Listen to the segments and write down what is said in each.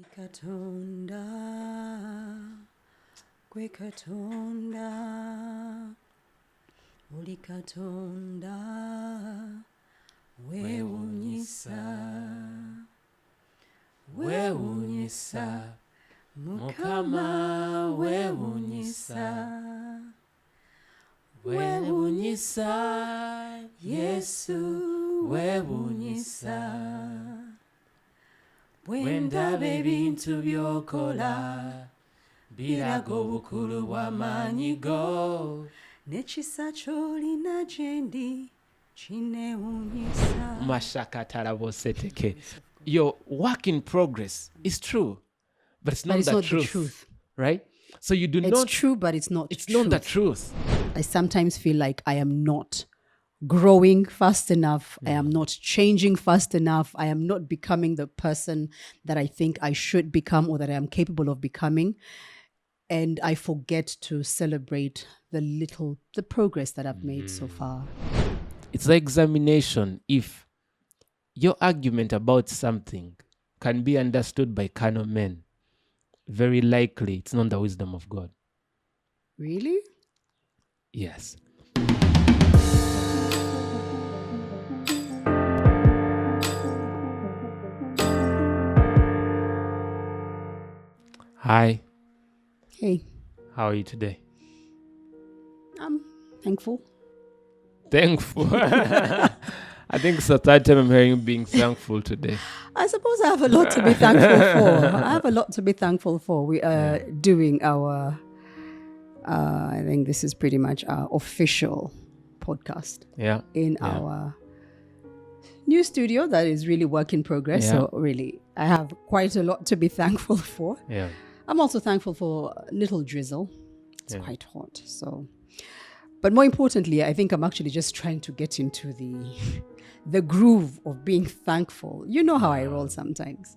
Katonda, gwe Katonda, oli Katonda, weewuunyisa, Mukama weewuunyisa, Yesu weewuunyisa. Bwe ndaba ebintu by'okola biraga obukulu bw'amaanyi go, n'ekisa ky'olina gye ndi kineewuunyisa. Mashakatarabosete. Your work in progress is true, but it's not the truth, right? So you do not. It's true, but it's not. It's not the truth. I sometimes feel like I am not growing fast enough. I am not changing fast enough. I am not becoming the person that I think I should become or that I am capable of becoming. And I forget to celebrate the progress that I've made so far. It's the examination. If your argument about something can be understood by carnal men, very likely it's not the wisdom of God. Really? Yes. Hi. Hey. How are you today? I'm thankful. Thankful. I think it's the third time I'm hearing you being thankful today. I suppose I have a lot to be thankful for. We are doing our, I think this is pretty much our official podcast. Yeah. In our new studio that is really work in progress. Yeah. So really, I have quite a lot to be thankful for. Yeah. I'm also thankful for a little drizzle. It's quite hot. So, but more importantly, I think I'm actually just trying to get into the groove of being thankful. You know how I roll sometimes.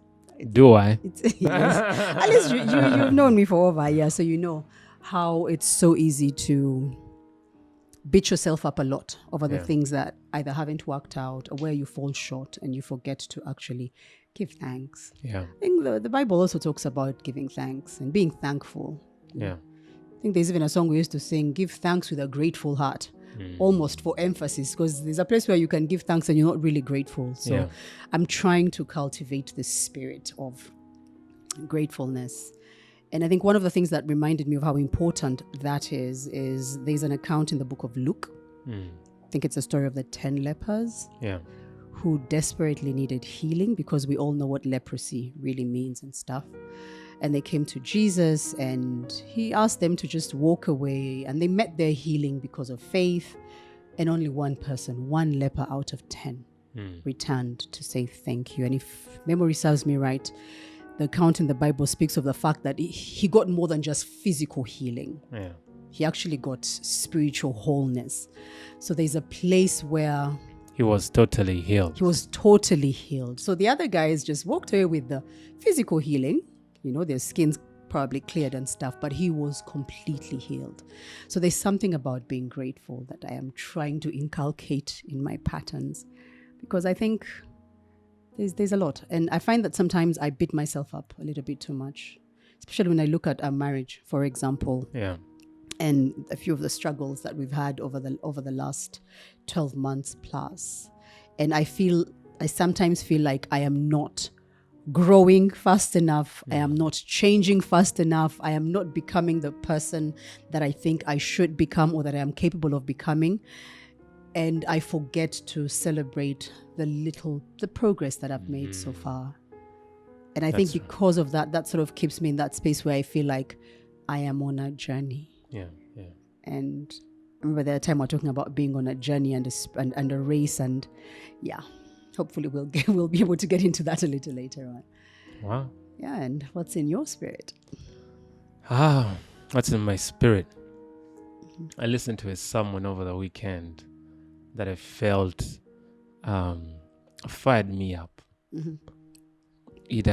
Do I? Yes. At least you've known me for over a year, so you know how it's so easy to beat yourself up a lot over the things that either haven't worked out or where you fall short and you forget to actually give thanks. Yeah. I think the Bible also talks about giving thanks and being thankful. Yeah. I think there's even a song we used to sing, give thanks with a grateful heart, almost for emphasis, because there's a place where you can give thanks and you're not really grateful. So I'm trying to cultivate the spirit of gratefulness. And I think one of the things that reminded me of how important that is there's an account in the book of Luke. I think it's a story of the 10 lepers who desperately needed healing, because we all know what leprosy really means and stuff. And they came to Jesus and he asked them to just walk away, and they met their healing because of faith. And only one person, one leper out of 10 returned to say thank you. And if memory serves me right, the account in the Bible speaks of the fact that he got more than just physical healing. Yeah. He actually got spiritual wholeness. So there's a place where he was totally healed. So the other guys just walked away with the physical healing. You know, their skin's probably cleared and stuff, but he was completely healed. So there's something about being grateful that I am trying to inculcate in my patterns, because I think there's a lot. And I find that sometimes I beat myself up a little bit too much, especially when I look at our marriage, for example. Yeah. And a few of the struggles that we've had over the last 12 months plus. And I sometimes feel like I am not growing fast enough. I am not changing fast enough. I am not becoming the person that I think I should become or that I am capable of becoming. And I forget to celebrate the progress that I've made so far. And I think because of that sort of keeps me in that space where I feel like I am on a journey. Yeah. And I remember the time we're talking about being on a journey and a race, and hopefully we'll be able to get into that a little later on. Wow. Yeah, and what's in your spirit? What's in my spirit? I listened to a sermon over the weekend that I felt fired me up. It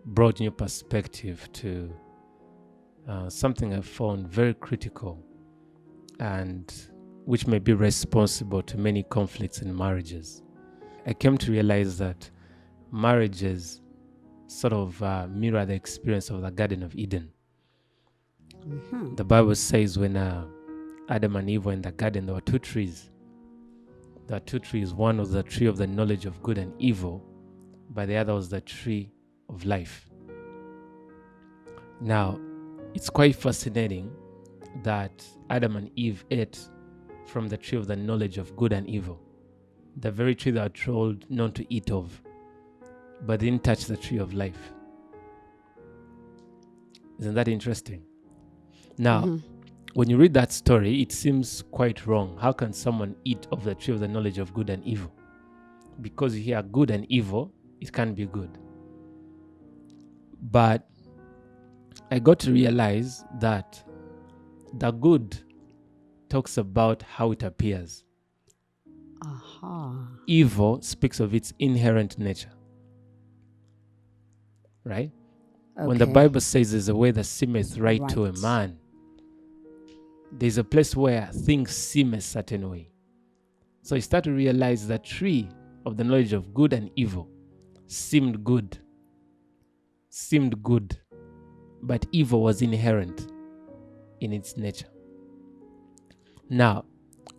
brought new perspective to something I found very critical, and which may be responsible to many conflicts in marriages. I came to realize that marriages sort of mirror the experience of the Garden of Eden. The Bible says when Adam and Eve were in the garden, there were two trees. There were two trees. One was the tree of the knowledge of good and evil, but the other was the tree of life. Now, it's quite fascinating that Adam and Eve ate from the tree of the knowledge of good and evil, the very tree they were told not to eat of, but they didn't touch the tree of life. Isn't that interesting? Now, when you read that story, it seems quite wrong. How can someone eat of the tree of the knowledge of good and evil? Because you hear good and evil, it can't be good. But I got to realize that the good talks about how it appears. Evil speaks of its inherent nature. Right? Okay. When the Bible says there's a way that seemeth right to a man, there's a place where things seem a certain way. So you start to realize the tree of the knowledge of good and evil seemed good, but evil was inherent in its nature. Now,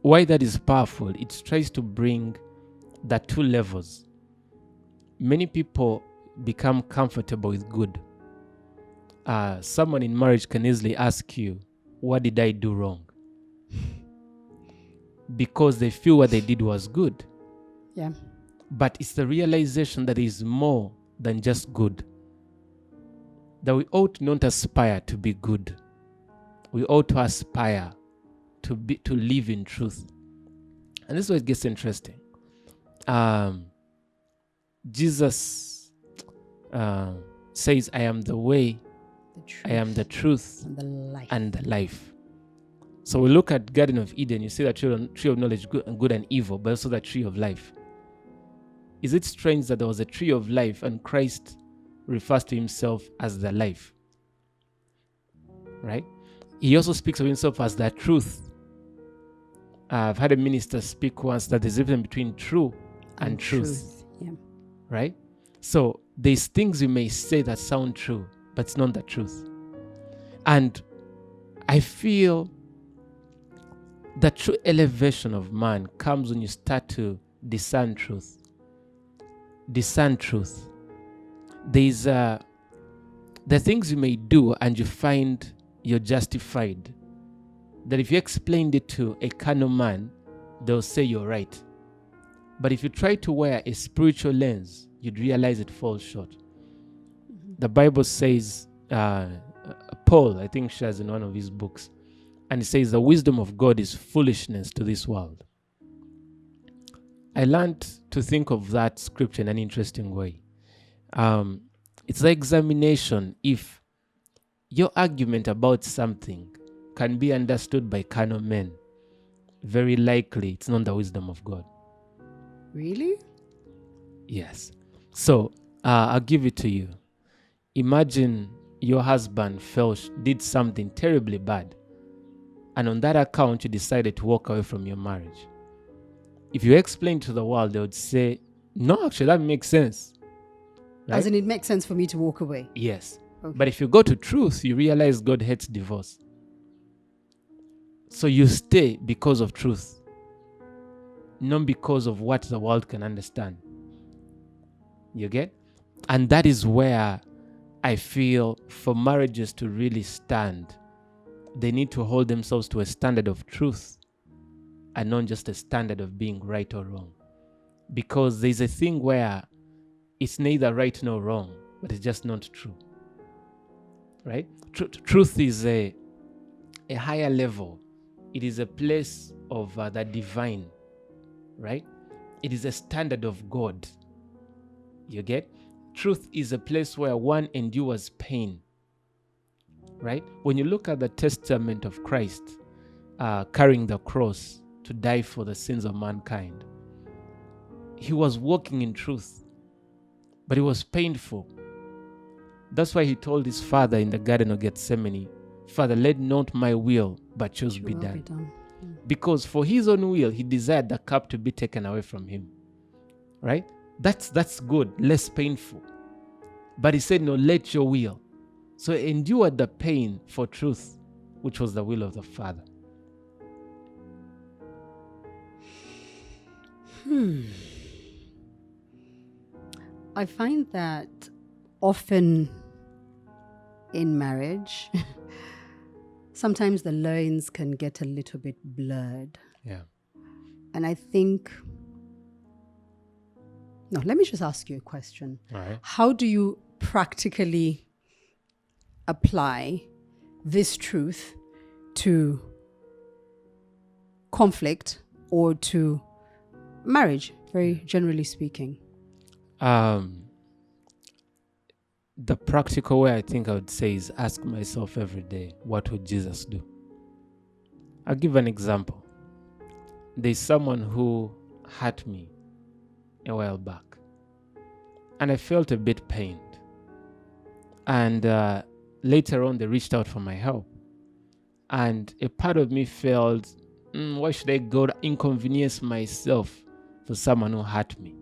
why that is powerful, it tries to bring the two levels. Many people become comfortable with good. Someone in marriage can easily ask you, what did I do wrong? Because they feel what they did was good. Yeah. But it's the realization that is more than just good. That we ought not aspire to be good. We ought to aspire to live in truth. And this is where it gets interesting. Jesus says, I am the way, I am the truth, and the life. So we look at Garden of Eden, you see the tree of knowledge, good and evil, but also the tree of life. Is it strange that there was a tree of life and Christ refers to himself as the life? Right? He also speaks of himself as the truth. I've had a minister speak once that there's a difference between true and truth. Yeah. Right? So there's things you may say that sound true, but it's not the truth. And I feel the true elevation of man comes when you start to discern truth. Discern truth. There's the things you may do and you find you're justified. That if you explained it to a carnal man, they'll say you're right. But if you try to wear a spiritual lens, you'd realize it falls short. The Bible says, Paul, I think, shares in one of his books, and he says the wisdom of God is foolishness to this world. I learned to think of that scripture in an interesting way. It's the examination. If your argument about something can be understood by carnal men, very likely it's not the wisdom of God. Really? Yes. So I'll give it to you. Imagine your husband did something terribly bad, and on that account you decided to walk away from your marriage. If you explain to the world, they would say, no, actually that makes sense. Right? As in, it makes sense for me to walk away. Yes. Okay. But if you go to truth, you realize God hates divorce. So you stay because of truth, not because of what the world can understand. You get? And that is where I feel for marriages to really stand, they need to hold themselves to a standard of truth and not just a standard of being right or wrong. Because there's a thing where it's neither right nor wrong, but it's just not true. Right? Truth is a higher level. It is a place of the divine. Right? It is a standard of God. You get? Truth is a place where one endures pain. Right? When you look at the testament of Christ carrying the cross to die for the sins of mankind, he was walking in truth, but it was painful. That's why he told his father in the Garden of Gethsemane, Father, let not my will, but yours be done. Because for his own will, he desired the cup to be taken away from him. Right? That's good, less painful. But he said, no, let your will. So he endured the pain for truth, which was the will of the Father. I find that often in marriage, sometimes the lines can get a little bit blurred. Yeah. And I think, no, let me just ask you a question. All right. How do you practically apply this truth to conflict or to marriage, very generally speaking? The practical way I think I would say is ask myself every day, what would Jesus do? I'll give an example. There's someone who hurt me a while back, and I felt a bit pained. And later on, they reached out for my help. And a part of me felt, why should I go to inconvenience myself for someone who hurt me?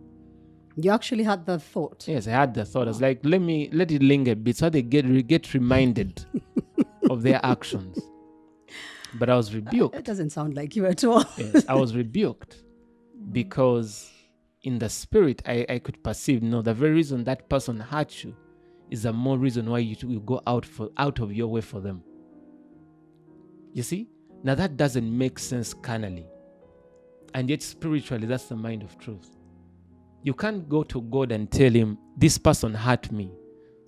You actually had that thought? Yes, I had the thought. I was like, let it linger a bit so they get reminded of their actions. But I was rebuked. It doesn't sound like you at all. Yes, I was rebuked because in the spirit, I could perceive, no, the very reason that person hurt you is the more reason why you will go out of your way for them. You see? Now that doesn't make sense carnally. And yet spiritually, that's the mind of truth. You can't go to God and tell him, this person hurt me.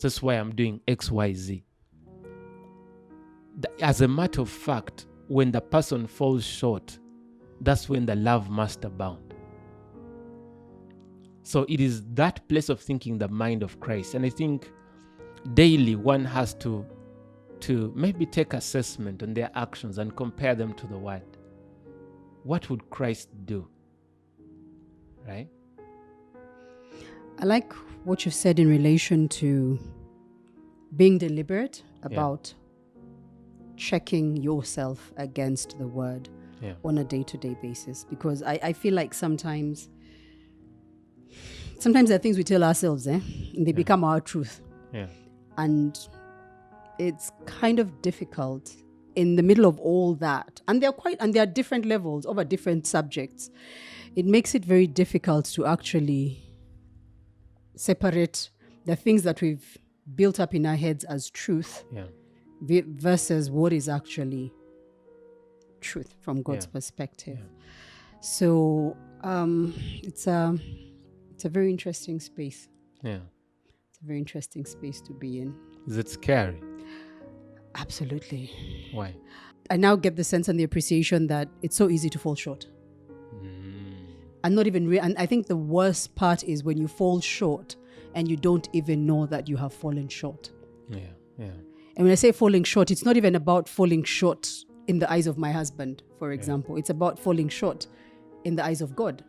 That's why I'm doing X, Y, Z. As a matter of fact, when the person falls short, that's when the love must abound. So it is that place of thinking, the mind of Christ. And I think daily one has to maybe take assessment on their actions and compare them to the word. What would Christ do? Right? I like what you've said in relation to being deliberate about checking yourself against the word on a day-to-day basis. Because I feel like sometimes there are things we tell ourselves, and they become our truth. Yeah. And it's kind of difficult in the middle of all that. And there are different levels over different subjects. It makes it very difficult to actually separate the things that we've built up in our heads as truth versus what is actually truth from God's perspective. So it's a very interesting space. Yeah. It's a very interesting space to be in. Is it scary? Absolutely. Why? I now get the sense and the appreciation that it's so easy to fall short. And not even and I think the worst part is when you fall short and you don't even know that you have fallen short. Yeah. And when I say falling short, it's not even about falling short in the eyes of my husband, for example. It's about falling short in the eyes of God.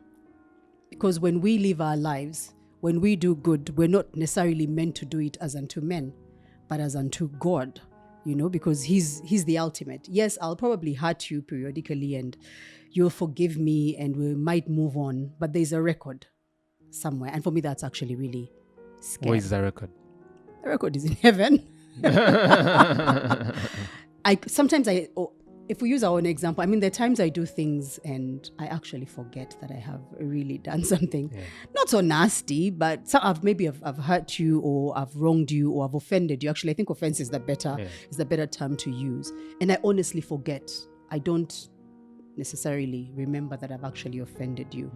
Because when we live our lives, when we do good, we're not necessarily meant to do it as unto men, but as unto God, because he's the ultimate. Yes, I'll probably hurt you periodically and you'll forgive me and we might move on, but there's a record somewhere. And for me, that's actually really scary. Where is the record? The record is in heaven. If we use our own example, there are times I do things and I actually forget that I have really done something not so nasty, but I've hurt you or I've wronged you or I've offended you. Actually, I think offense is the better term to use. And I honestly forget. I don't necessarily remember that I've actually offended you,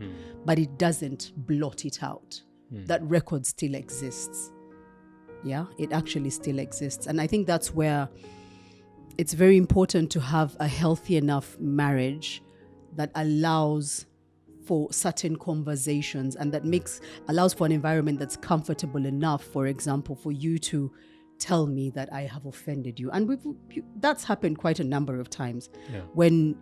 but it doesn't blot it out. That record still exists. Yeah, it actually still exists. And I think that's where it's very important to have a healthy enough marriage that allows for certain conversations and that allows for an environment that's comfortable enough, for example, for you to tell me that I have offended you. And that's happened quite a number of times when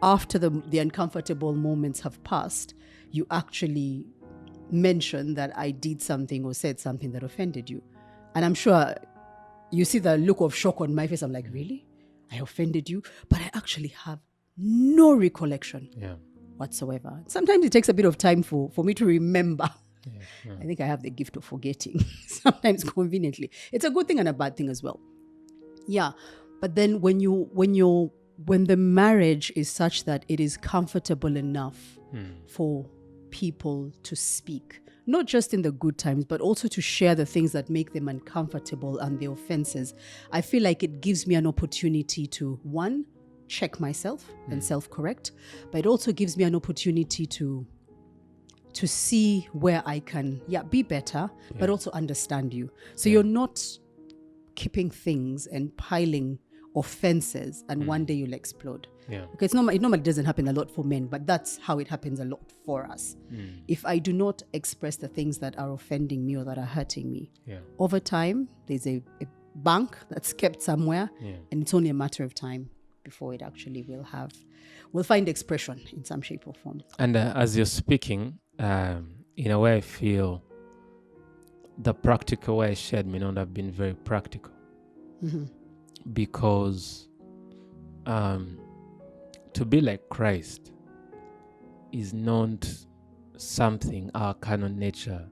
after the uncomfortable moments have passed, you actually mention that I did something or said something that offended you. And I'm sure you see the look of shock on my face. I'm like, really? I offended you? But I actually have no recollection whatsoever. Sometimes it takes a bit of time for me to remember I think I have the gift of forgetting sometimes conveniently. It's a good thing and a bad thing as well. Yeah. But then when the marriage is such that it is comfortable enough for people to speak, not just in the good times, but also to share the things that make them uncomfortable and the offenses, I feel like it gives me an opportunity to, one, check myself and self-correct, but it also gives me an opportunity to see where I can, be better, but also understand you. So you're not keeping things and piling offenses and one day you'll explode. Okay, it normally doesn't happen a lot for men, but that's how it happens a lot for us. If I do not express the things that are offending me or that are hurting me, over time there's a bank that's kept somewhere, and it's only a matter of time before it actually will find expression in some shape or form. And as you're speaking, in a way I feel the practical way I shared may not have been very practical. Because to be like Christ is not something our carnal nature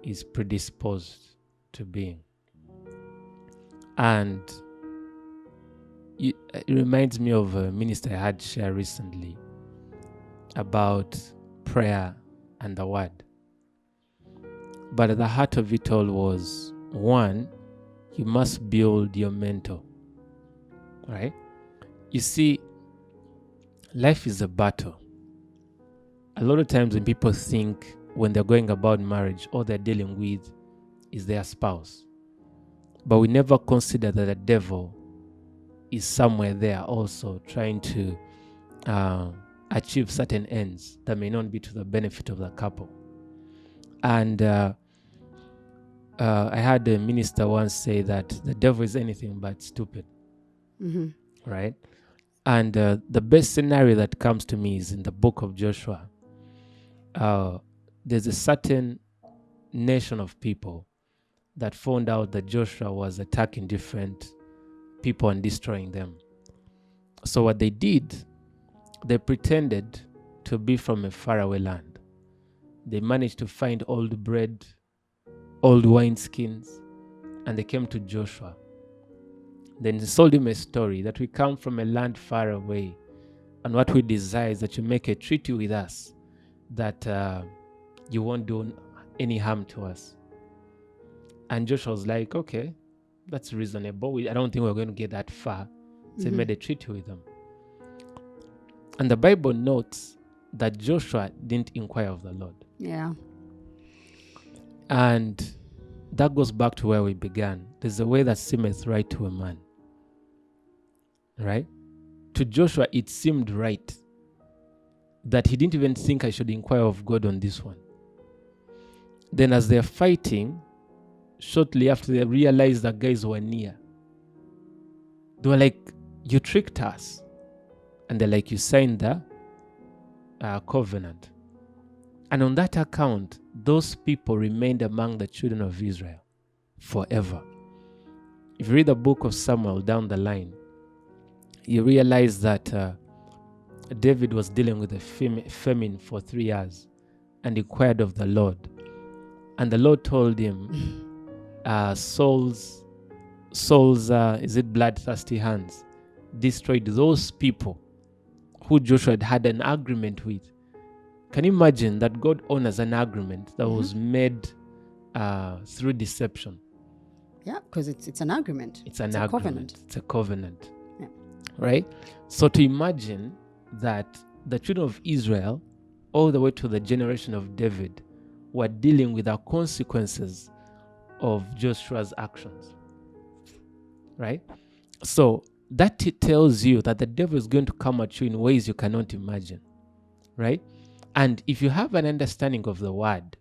is predisposed to being. And it reminds me of a minister I had share recently about prayer and the word. But at the heart of it all was, one, you must build your mentor, right? You see, life is a battle. A lot of times when people think when they're going about marriage, all they're dealing with is their spouse. But we never consider that the devil is somewhere there also trying to achieve certain ends that may not be to the benefit of the couple. And I had a minister once say that the devil is anything but stupid, right? And the best scenario that comes to me is in the book of Joshua. There's a certain nation of people that found out that Joshua was attacking different people and destroying them. So what they did, they pretended to be from a faraway land. They managed to find old bread, old wineskins, and they came to Joshua. Then they told him a story that we come from a land far away, and what we desire is that you make a treaty with us that you won't do any harm to us. And Joshua was like, okay, that's reasonable. I don't think we're going to get that far. So he made a treaty with them. And the Bible notes that Joshua didn't inquire of the Lord. Yeah. And that goes back to where we began. There's a way that seemeth right to a man. Right? To Joshua, it seemed right that he didn't even think I should inquire of God on this one. Then as they're fighting, shortly after they realized that guys were near, they were like, you tricked us. And they're like, you signed the covenant. And on that account, those people remained among the children of Israel forever. If you read the book of Samuel down the line, you realize that David was dealing with a famine for 3 years and inquired of the Lord. And the Lord told him, Saul's bloodthirsty hands destroyed those people who Joshua had an agreement with. Can you imagine that God honors an agreement that was made through deception? Yeah, because it's an agreement. It's a covenant. It's a covenant. Yeah. Right? So to imagine that the children of Israel, all the way to the generation of David, were dealing with the consequences of Joshua's actions. Right? So that tells you that the devil is going to come at you in ways you cannot imagine. Right? And if you have an understanding of the word,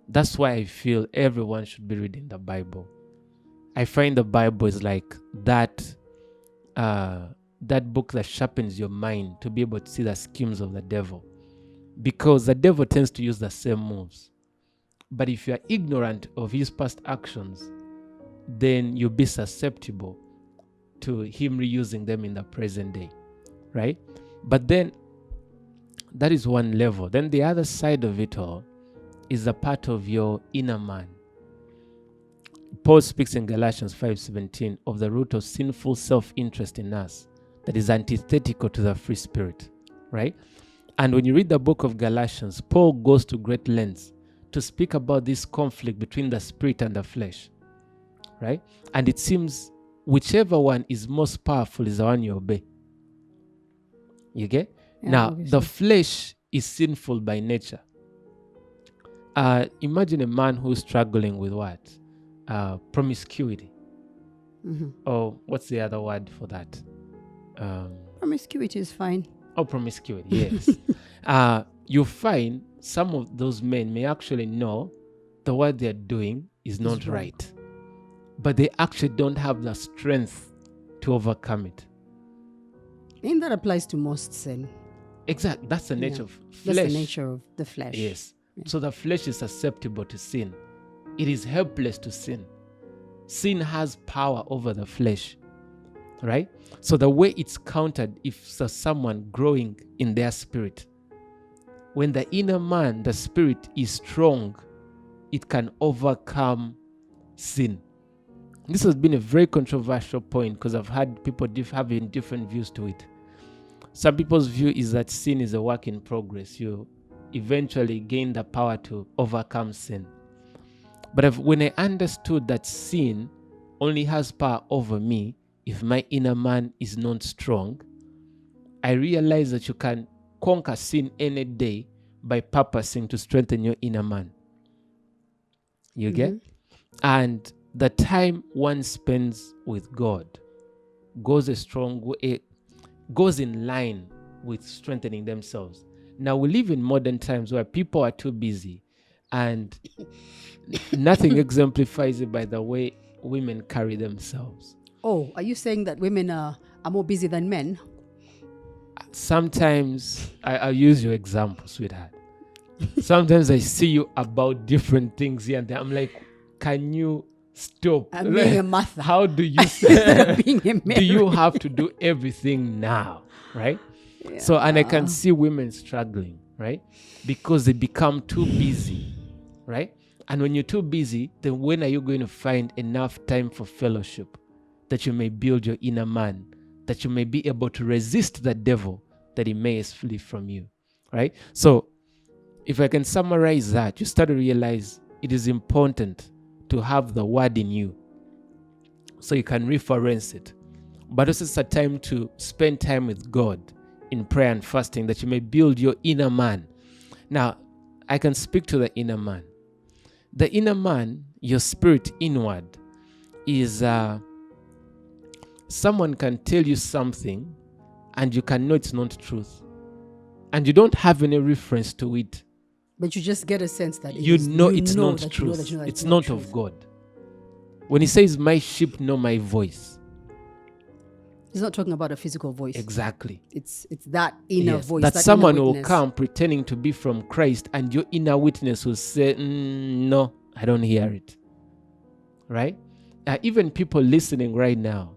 that's why I feel everyone should be reading the Bible. I find the Bible is like that book that sharpens your mind to be able to see the schemes of the devil. Because the devil tends to use the same moves. But if you are ignorant of his past actions, then you'll be susceptible to him reusing them in the present day. Right? But then, that is one level. Then the other side of it all is a part of your inner man. Paul speaks in Galatians 5:17 of the root of sinful self-interest in us that is antithetical to the free spirit, right? And when you read the book of Galatians, Paul goes to great lengths to speak about this conflict between the spirit and the flesh, right? And it seems whichever one is most powerful is the one you obey. You get? Yeah, now, obviously. the flesh is sinful by nature. Imagine a man who's struggling with what? Promiscuity. Or what's the other word for that? Promiscuity is fine. Oh, promiscuity, yes. You find some of those men may actually know that what they're doing is not right. But they actually don't have the strength to overcome it. And that applies to most sin. Exactly. That's the nature of flesh. That's the nature of the flesh. Yes. Yeah. So the flesh is susceptible to sin. It is helpless to sin. Sin has power over the flesh, right? So the way it's countered, if someone growing in their spirit, when the inner man, the spirit is strong, it can overcome sin. This has been a very controversial point because I've had people having different views to it. Some people's view is that sin is a work in progress. You eventually gain the power to overcome sin. But when I understood that sin only has power over me if my inner man is not strong, I realized that you can conquer sin any day by purposing to strengthen your inner man. You get? And the time one spends with God goes in line with strengthening themselves. Now we live in modern times where people are too busy, and nothing exemplifies it by the way women carry themselves. Oh, are you saying that women are more busy than men? Sometimes, I'll use your example, sweetheart. Sometimes I see you about different things here and there. I'm like, can you stop? I'm being a mother. How do you say, being a do you have to do everything now, right? Yeah. So, and I can see women struggling, right? Because they become too busy, right? And when you're too busy, then when are you going to find enough time for fellowship that you may build your inner man, that you may be able to resist the devil, that he may flee from you, right? So if I can summarize that, you start to realize it is important to have the word in you so you can reference it. But also it's a time to spend time with God in prayer and fasting that you may build your inner man. Now, I can speak to the inner man. The inner man, your spirit inward, is someone can tell you something and you can know it's not truth. And you don't have any reference to it. But you just get a sense that it's not truth. It's not of God. When he says, my sheep know my voice. He's not talking about a physical voice. Exactly. It's that inner voice. That someone will come pretending to be from Christ and your inner witness will say, no, I don't hear it. Right? Even people listening right now,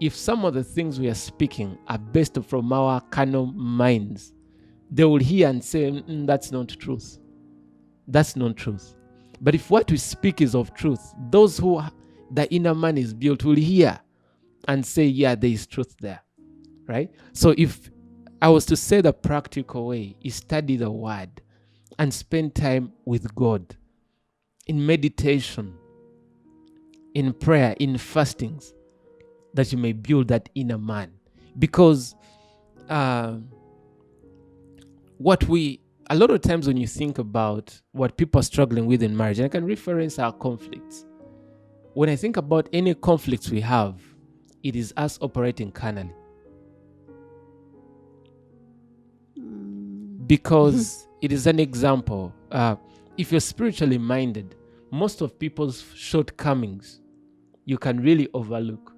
if some of the things we are speaking are based from our carnal minds, they will hear and say, that's not truth. That's not truth. But if what we speak is of truth, those who the inner man is built will hear and say, yeah, there is truth there. Right? So if I was to say the practical way, is study the word and spend time with God in meditation, in prayer, in fastings, that you may build that inner man. Because a lot of times when you think about what people are struggling with in marriage, and I can reference our conflicts. When I think about any conflicts we have, it is us operating carnally. Because it is an example. If you're spiritually minded, most of people's shortcomings you can really overlook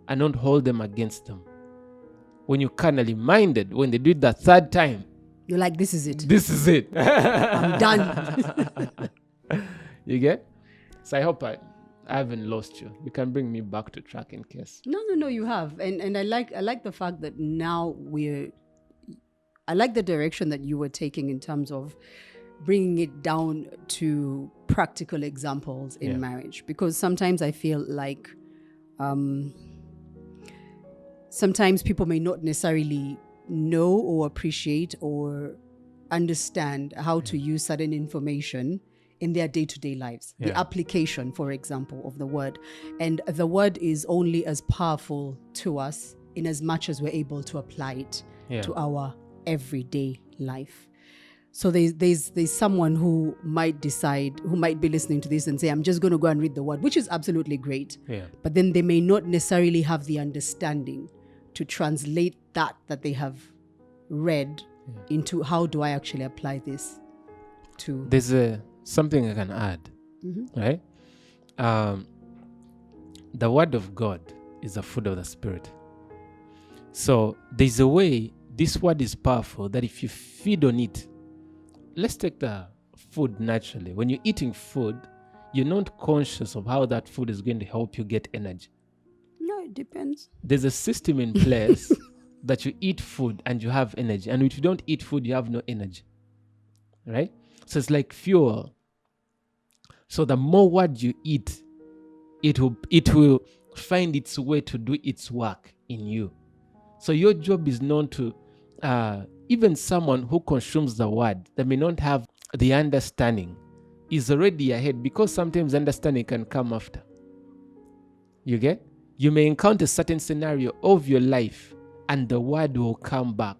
and not hold them against them. When you're carnally minded, when they do it the third time, you're like, this is it. This is it. I'm done. You get? So I hope I haven't lost you. You can bring me back to track in case. No, you have. And I like the fact that now I like the direction that you were taking in terms of bringing it down to practical examples in marriage, because sometimes I feel like sometimes people may not necessarily know or appreciate or understand how to use certain information in their day-to-day lives. The application, for example, of the word. And the word is only as powerful to us in as much as we're able to apply it to our everyday life. So there's someone who might be listening to this and say, I'm just going to go and read the word, which is absolutely great. Yeah. But then they may not necessarily have the understanding to translate that they have read into how do I actually apply this to. There's something I can add, right? The word of God is the food of the spirit. So there's a way this word is powerful that if you feed on it, let's take the food naturally. When you're eating food, you're not conscious of how that food is going to help you get energy. No, it depends. There's a system in place that you eat food and you have energy. And if you don't eat food, you have no energy. Right? So it's like fuel. So the more word you eat, it will find its way to do its work in you. So your job is not to, even someone who consumes the word that may not have the understanding is already ahead, because sometimes understanding can come after. You get? You may encounter a certain scenario of your life and the word will come back.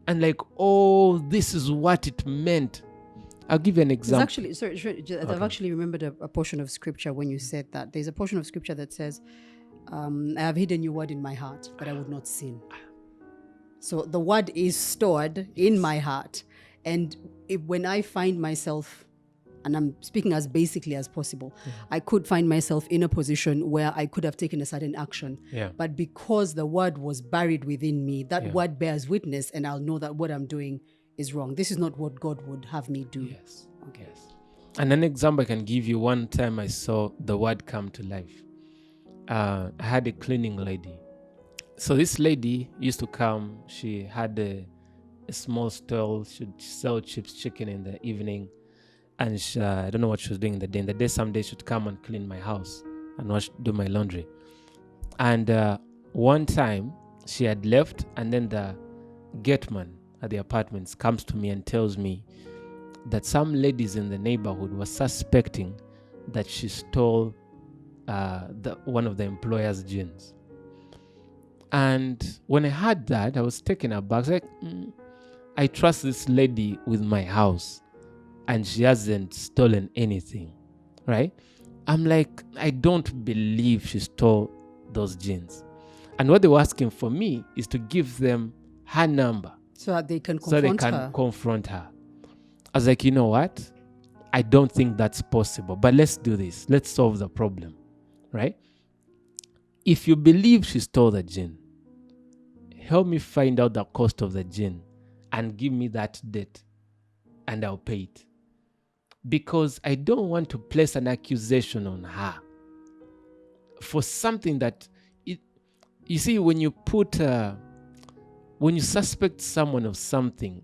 And like, oh, this is what it meant. I'll give you an example. Actually, I've actually remembered a portion of scripture when you said that. There's a portion of scripture that says, I have hidden your word in my heart, that I would not sin. So the word is stored in my heart. And when I find myself, and I'm speaking as basically as possible, I could find myself in a position where I could have taken a certain action. But because the word was buried within me, that word bears witness, and I'll know that what I'm doing is wrong. This is not what God would have me do. Yes. Okay. Yes. And an example I can give you, one time I saw the word come to life. I had a cleaning lady. So this lady used to come. She had a small stall. She'd sell chips chicken in the evening. And I don't know what she was doing in the day. In the day, some days she'd come and clean my house and do my laundry. And one time she had left, and then the gateman at the apartments comes to me and tells me that some ladies in the neighborhood were suspecting that she stole one of the employer's jeans. And when I heard that, I was taken aback. I was like, I trust this lady with my house, and she hasn't stolen anything, right? I'm like, I don't believe she stole those jeans. And what they were asking for me is to give them her number, so that they can confront her. I was like, you know what? I don't think that's possible, but let's do this. Let's solve the problem, right? If you believe she stole the jean, help me find out the cost of the jean and give me that debt, and I'll pay it. Because I don't want to place an accusation on her for something that, you see, when you suspect someone of something,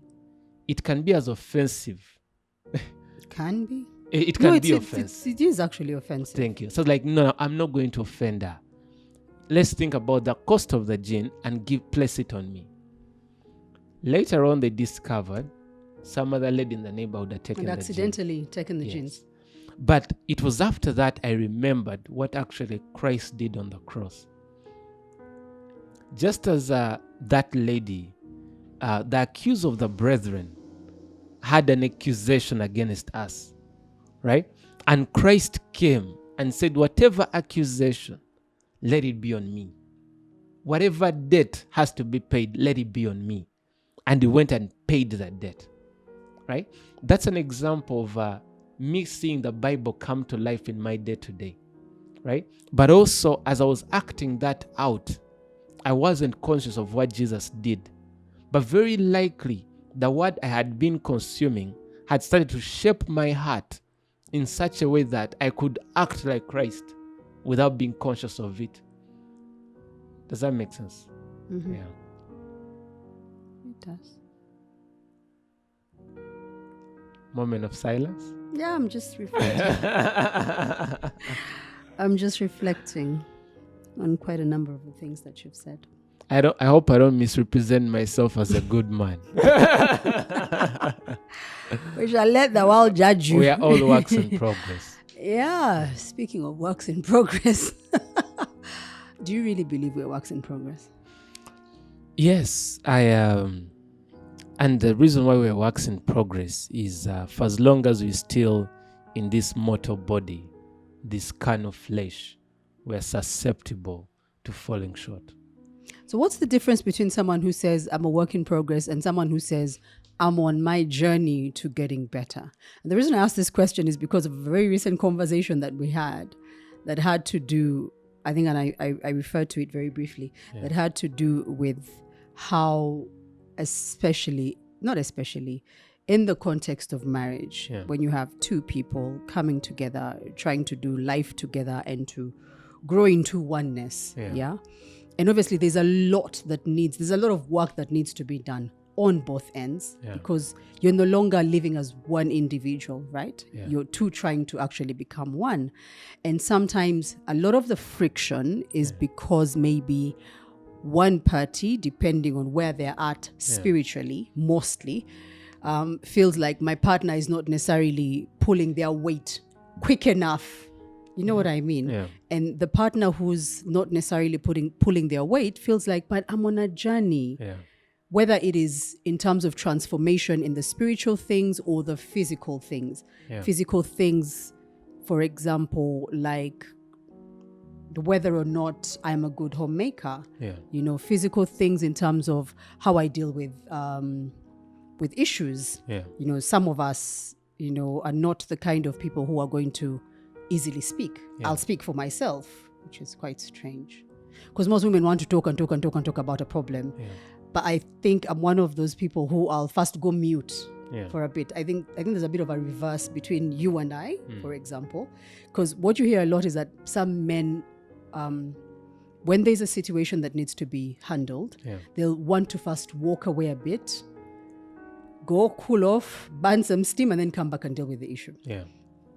it can be as offensive. It can be. It can be offensive. It is actually offensive. Thank you. So like, no, I'm not going to offend her. Let's think about the cost of the jean and place it on me. Later on, they discovered some other lady in the neighborhood had taken taken the jeans. But it was after that I remembered what actually Christ did on the cross. Just as that lady, the accuser of the brethren, had an accusation against us, right? And Christ came and said, whatever accusation, let it be on me. Whatever debt has to be paid, let it be on me. And he went and paid that debt, right? That's an example of me seeing the Bible come to life in my day-to-day, right? But also, as I was acting that out, I wasn't conscious of what Jesus did. But very likely, the word I had been consuming had started to shape my heart in such a way that I could act like Christ without being conscious of it. Does that make sense? Mm-hmm. Yeah. It does. moment of silence? Yeah, I'm just reflecting. I'm just reflecting on quite a number of the things that you've said. I hope I don't misrepresent myself as a good man. We shall let the world judge you. We are all works in progress. Yeah, speaking of works in progress. Do you really believe we're works in progress? Yes, I am. And the reason why we're works in progress is for as long as we're still in this mortal body, this kind of flesh, we're susceptible to falling short. So what's the difference between someone who says, I'm a work in progress, and someone who says, I'm on my journey to getting better? And the reason I asked this question is because of a very recent conversation that we had that had to do, I think, and I referred to it very briefly, that had to do with how, not especially, in the context of marriage, when you have two people coming together, trying to do life together and to grow into oneness, and obviously there's a lot of work that needs to be done on both ends, because you're no longer living as one individual, right? You're two trying to actually become one. And sometimes a lot of the friction is because maybe one party, depending on where they're at spiritually, mostly, feels like my partner is not necessarily pulling their weight quick enough. You know what I mean? Yeah. And the partner who's not necessarily pulling their weight feels like, but I'm on a journey. Yeah. Whether it is in terms of transformation in the spiritual things or the physical things. Yeah. Physical things, for example, like whether or not I'm a good homemaker. Yeah. You know, physical things in terms of how I deal with issues. Yeah. You know, some of us, you know, are not the kind of people who are going to easily speak. I'll speak for myself, which is quite strange. Because most women want to talk about a problem. Yeah. But I think I'm one of those people who I'll first go mute for a bit. I think there's a bit of a reverse between you and I, for example. Because what you hear a lot is that some men, when there's a situation that needs to be handled, they'll want to first walk away a bit, go cool off, burn some steam, and then come back and deal with the issue. Yeah.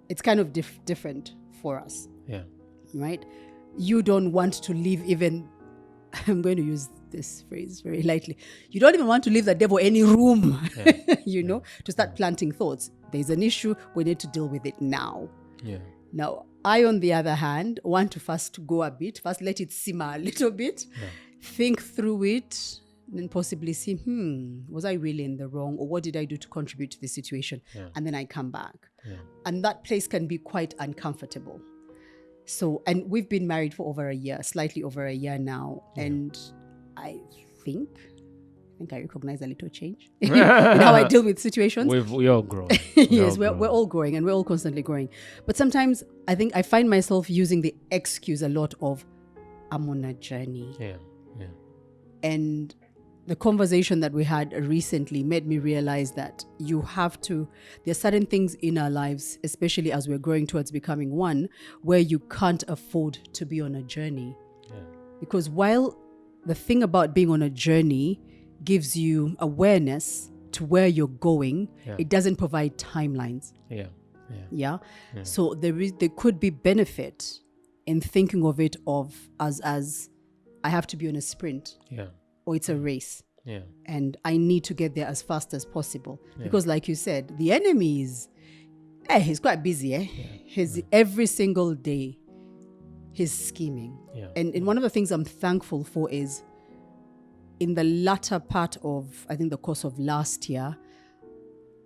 It's kind of different for us. Yeah. Right? You don't want to leave even, I'm going to use this phrase very lightly, you don't even want to leave the devil any room, you know, to start planting thoughts. There's an issue, we need to deal with it now. Yeah. Now, I, on the other hand, want to first go a bit, first let it simmer a little bit, think through it, then possibly see, was I really in the wrong, or what did I do to contribute to the situation? Yeah. And then I come back. Yeah. And that place can be quite uncomfortable. So, and we've been married for over a year, slightly over a year now. Yeah. And I think I recognize a little change in how I deal with situations. We're all growing. Yes, we're all growing, and we're all constantly growing. But sometimes I think I find myself using the excuse a lot of, I'm on a journey. Yeah, yeah. And the conversation that we had recently made me realize that there are certain things in our lives, especially as we're growing towards becoming one, where you can't afford to be on a journey. Yeah. Because while the thing about being on a journey gives you awareness to where you're going, it doesn't provide timelines. Yeah. So there could be benefit in thinking of it as I have to be on a sprint. Yeah. Or it's a race. Yeah. And I need to get there as fast as possible. Yeah. Because like you said, the enemy he's quite busy. Yeah. Every single day, he's scheming. Yeah. And one of the things I'm thankful for is in the latter part of, I think, the course of last year,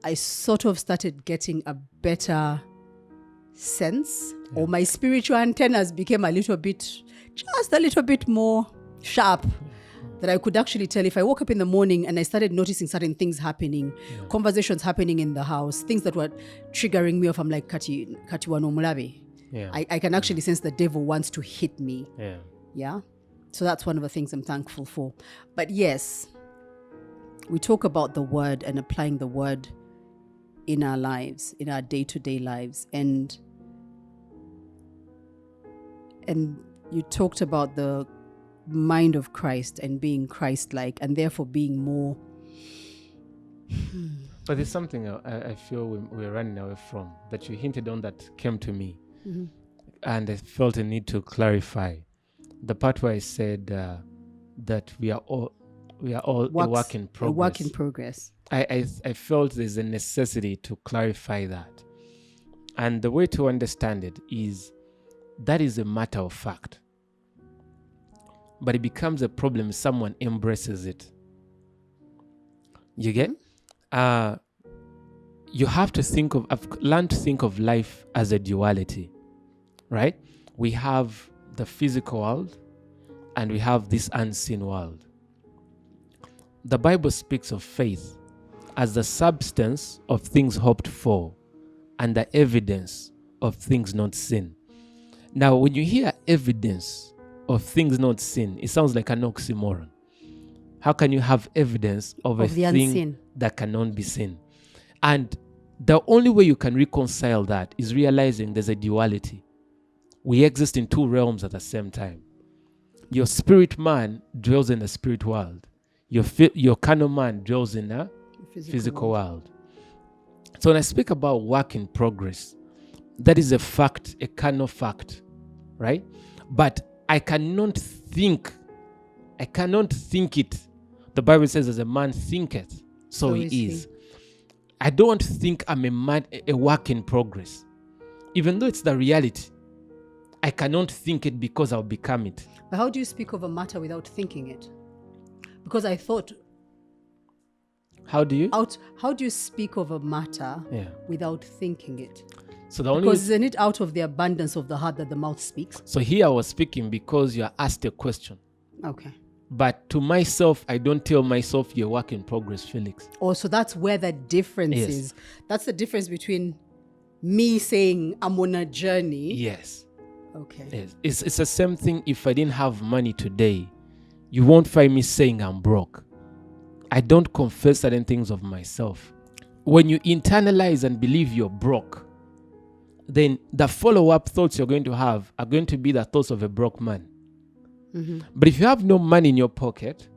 I sort of started getting a better sense, or my spiritual antennas became just a little bit more sharp. That I could actually tell if I woke up in the morning and I started noticing certain things happening, conversations happening in the house, things that were triggering me off. I'm like, Kati wano mulabe. Yeah. I can actually sense the devil wants to hit me. Yeah. Yeah. So that's one of the things I'm thankful for. But yes, we talk about the word and applying the word in our lives, in our day-to-day lives. And you talked about the mind of Christ and being Christ-like, and therefore being more But there's something I feel we're running away from that you hinted on that came to me. Mm-hmm. And I felt a need to clarify the part where I said that we are all a work in progress. A work in progress. I felt there's a necessity to clarify that. And the way to understand it is that is a matter of fact. But it becomes a problem if someone embraces it. You get? You have to I've learned to think of life as a duality, right? We have the physical world and we have this unseen world. The Bible speaks of faith as the substance of things hoped for and the evidence of things not seen. Now, when you hear evidence of things not seen, it sounds like an oxymoron. How can you have evidence of a thing unseen that cannot be seen? And the only way you can reconcile that is realizing there's a duality. We exist in two realms at the same time. Your spirit man dwells in the spirit world. Your carnal man dwells in a physical world. So when I speak about work in progress, that is a fact, a carnal fact, right? But I cannot think it. The Bible says, as a man thinketh, so he is. I don't think I'm a work in progress. Even though it's the reality, I cannot think it because I'll become it. But how do you speak of a matter without thinking it? Because I thought... How do you speak of a matter without thinking it? So the because isn't it out of the abundance of the heart that the mouth speaks? So here I was speaking because you are asked a question. Okay. But to myself, I don't tell myself you're a work in progress, Felix. Oh, so that's where the difference is. That's the difference between me saying I'm on a journey. Yes. Okay. Yes. It's the same thing if I didn't have money today. You won't find me saying I'm broke. I don't confess certain things of myself. When you internalize and believe you're broke, then the follow-up thoughts you're going to have are going to be the thoughts of a broke man. Mm-hmm. But if you have no money in your pocket,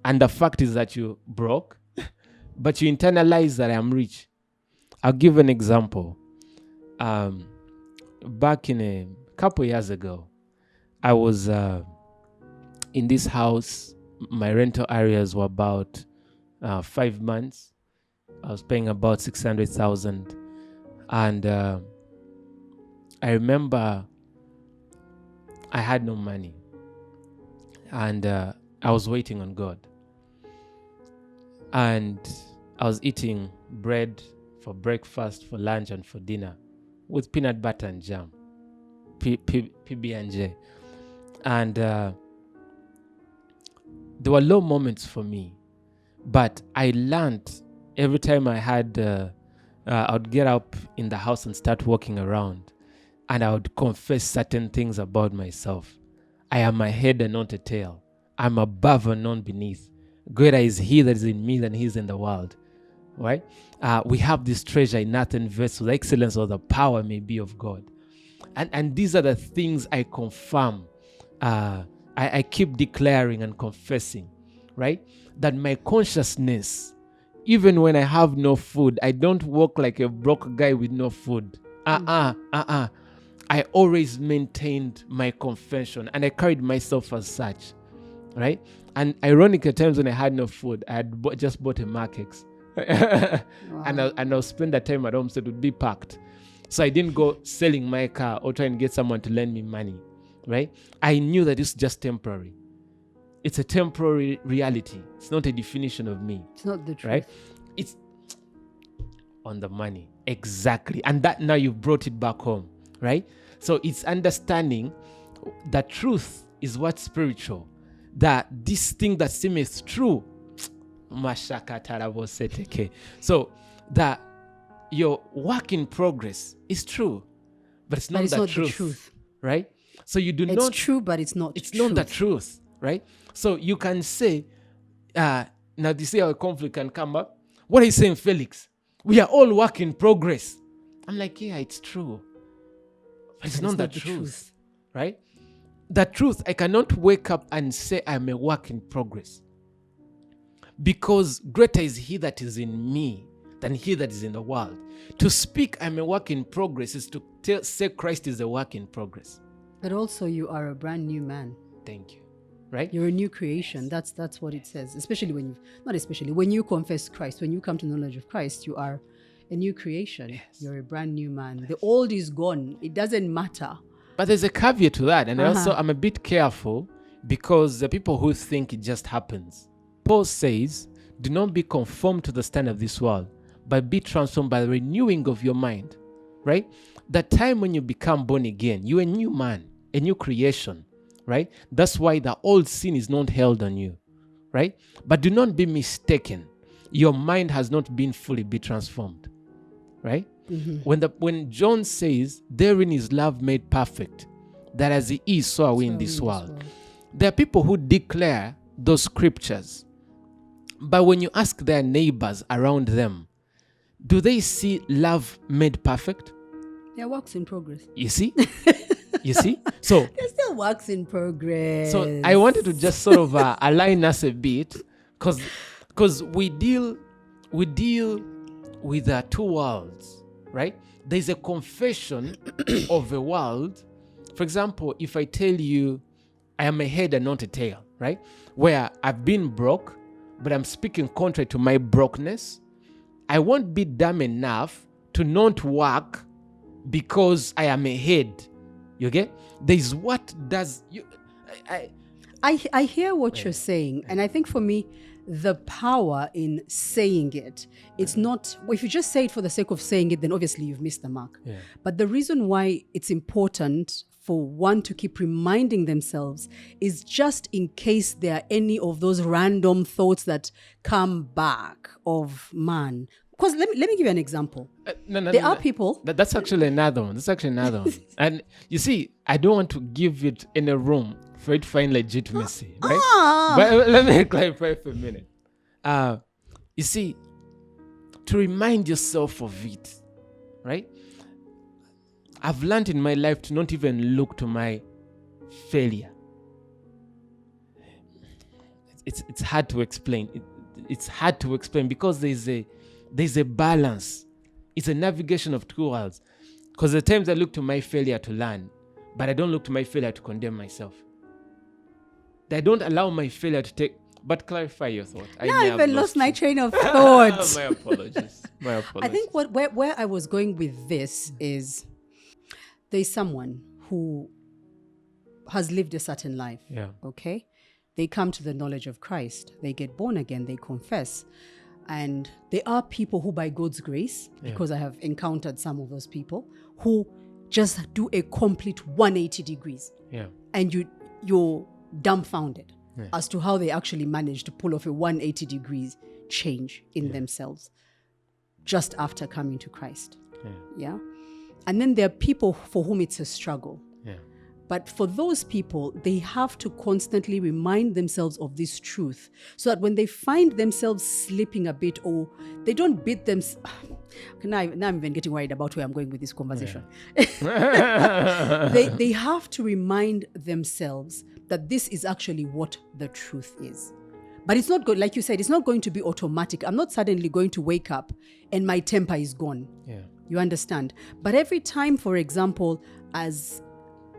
and the fact is that you're broke, but you internalize that I'm rich. I'll give an example. Back in a couple years ago, I was in this house. My rental areas were about 5 months. I was paying about 600,000. And I remember I had no money. And I was waiting on God. And I was eating bread for breakfast, for lunch, and for dinner with peanut butter and jam, PB&J. And there were low moments for me. But I learned every time I would get up in the house and start walking around. And I would confess certain things about myself. I am a head and not a tail. I'm above and not beneath. Greater is he that is in me than he is in the world. Right? We have this treasure in earthen vessels. The excellence or the power may be of God. And these are the things I confirm. I keep declaring and confessing. Right? That my consciousness, even when I have no food, I don't walk like a broke guy with no food. I always maintained my confession and I carried myself as such, right? And ironic at times when I had no food, I had just bought a Markex. Wow. and I'll spend that time at home so it would be packed. So I didn't go selling my car or trying to get someone to lend me money, right? I knew that it's just temporary. It's a temporary reality. It's not a definition of me. It's not the truth. Right? It's on the money. Exactly. And that now you've brought it back home. Right? So it's understanding that truth is what's spiritual. That this thing that seemeth true. So that your work in progress is true. But it's not the truth. Right? So you do not. It's true, but it's not. It's not the truth. Right? So you can say, now this is how a conflict can come up. What are you saying, Felix? We are all work in progress. I'm like, yeah, it's true. But it's not the truth. Right? The truth, I cannot wake up and say I'm a work in progress. Because greater is he that is in me than he that is in the world. To speak I'm a work in progress is to say Christ is a work in progress. But also you are a brand new man. Thank you. Right? You're a new creation. That's what it says. When you confess Christ, when you come to the knowledge of Christ, you are a new creation. Yes. You're a brand new man. The old is gone. It doesn't matter. But there's a caveat to that. And also I'm a bit careful because the people who think it just happens. Paul says, do not be conformed to the standard of this world, but be transformed by the renewing of your mind. Right? The time when you become born again, you're a new man, a new creation. Right? That's why the old sin is not held on you. Right? But do not be mistaken. Your mind has not been fully be transformed. Right? Mm-hmm. When John says, therein is love made perfect, that as he is, so are we in this world. There are people who declare those scriptures. But when you ask their neighbors around them, do they see love made perfect? They're works in progress. You see? You see? So they're still works in progress. So I wanted to just sort of align us a bit because we deal with two worlds, right? There's a confession of a world. For example, if I tell you I am a head and not a tail, right? Where I've been broke, but I'm speaking contrary to my brokenness, I won't be dumb enough to not work because I am a head. You get? There's what does you. I hear what you're saying, and I think for me, the power in saying it, it's not. Well, if you just say it for the sake of saying it, then obviously you've missed the mark. Yeah. But the reason why it's important for one to keep reminding themselves is just in case there are any of those random thoughts that come back of man. Because let me give you an example. There are people. That's actually another one. And you see, I don't want to give it in a room for it to find legitimacy, right? But let me clarify for a minute. You see, to remind yourself of it, right? I've learned in my life to not even look to my failure. It's hard to explain. It's hard to explain because there's a balance. It's a navigation of two worlds. Because the times I look to my failure to learn, but I don't look to my failure to condemn myself. I don't allow my failure to take. But clarify your thought. I even lost my train of thought. My apologies. I think where I was going with this is there's someone who has lived a certain life. Yeah. Okay? They come to the knowledge of Christ. They get born again. They confess. And there are people who, by God's grace, because I have encountered some of those people, who just do a complete 180 degrees. Yeah. And you're dumbfounded as to how they actually managed to pull off a 180 degrees change in themselves just after coming to Christ. Yeah. And then there are people for whom it's a struggle. Yeah. But for those people, they have to constantly remind themselves of this truth so that when they find themselves slipping a bit or they don't beat them. Now I'm even getting worried about where I'm going with this conversation. Yeah. They have to remind themselves that this is actually what the truth is. But it's not good, like you said, it's not going to be automatic. I'm not suddenly going to wake up and my temper is gone. Yeah. You understand? But every time, for example, as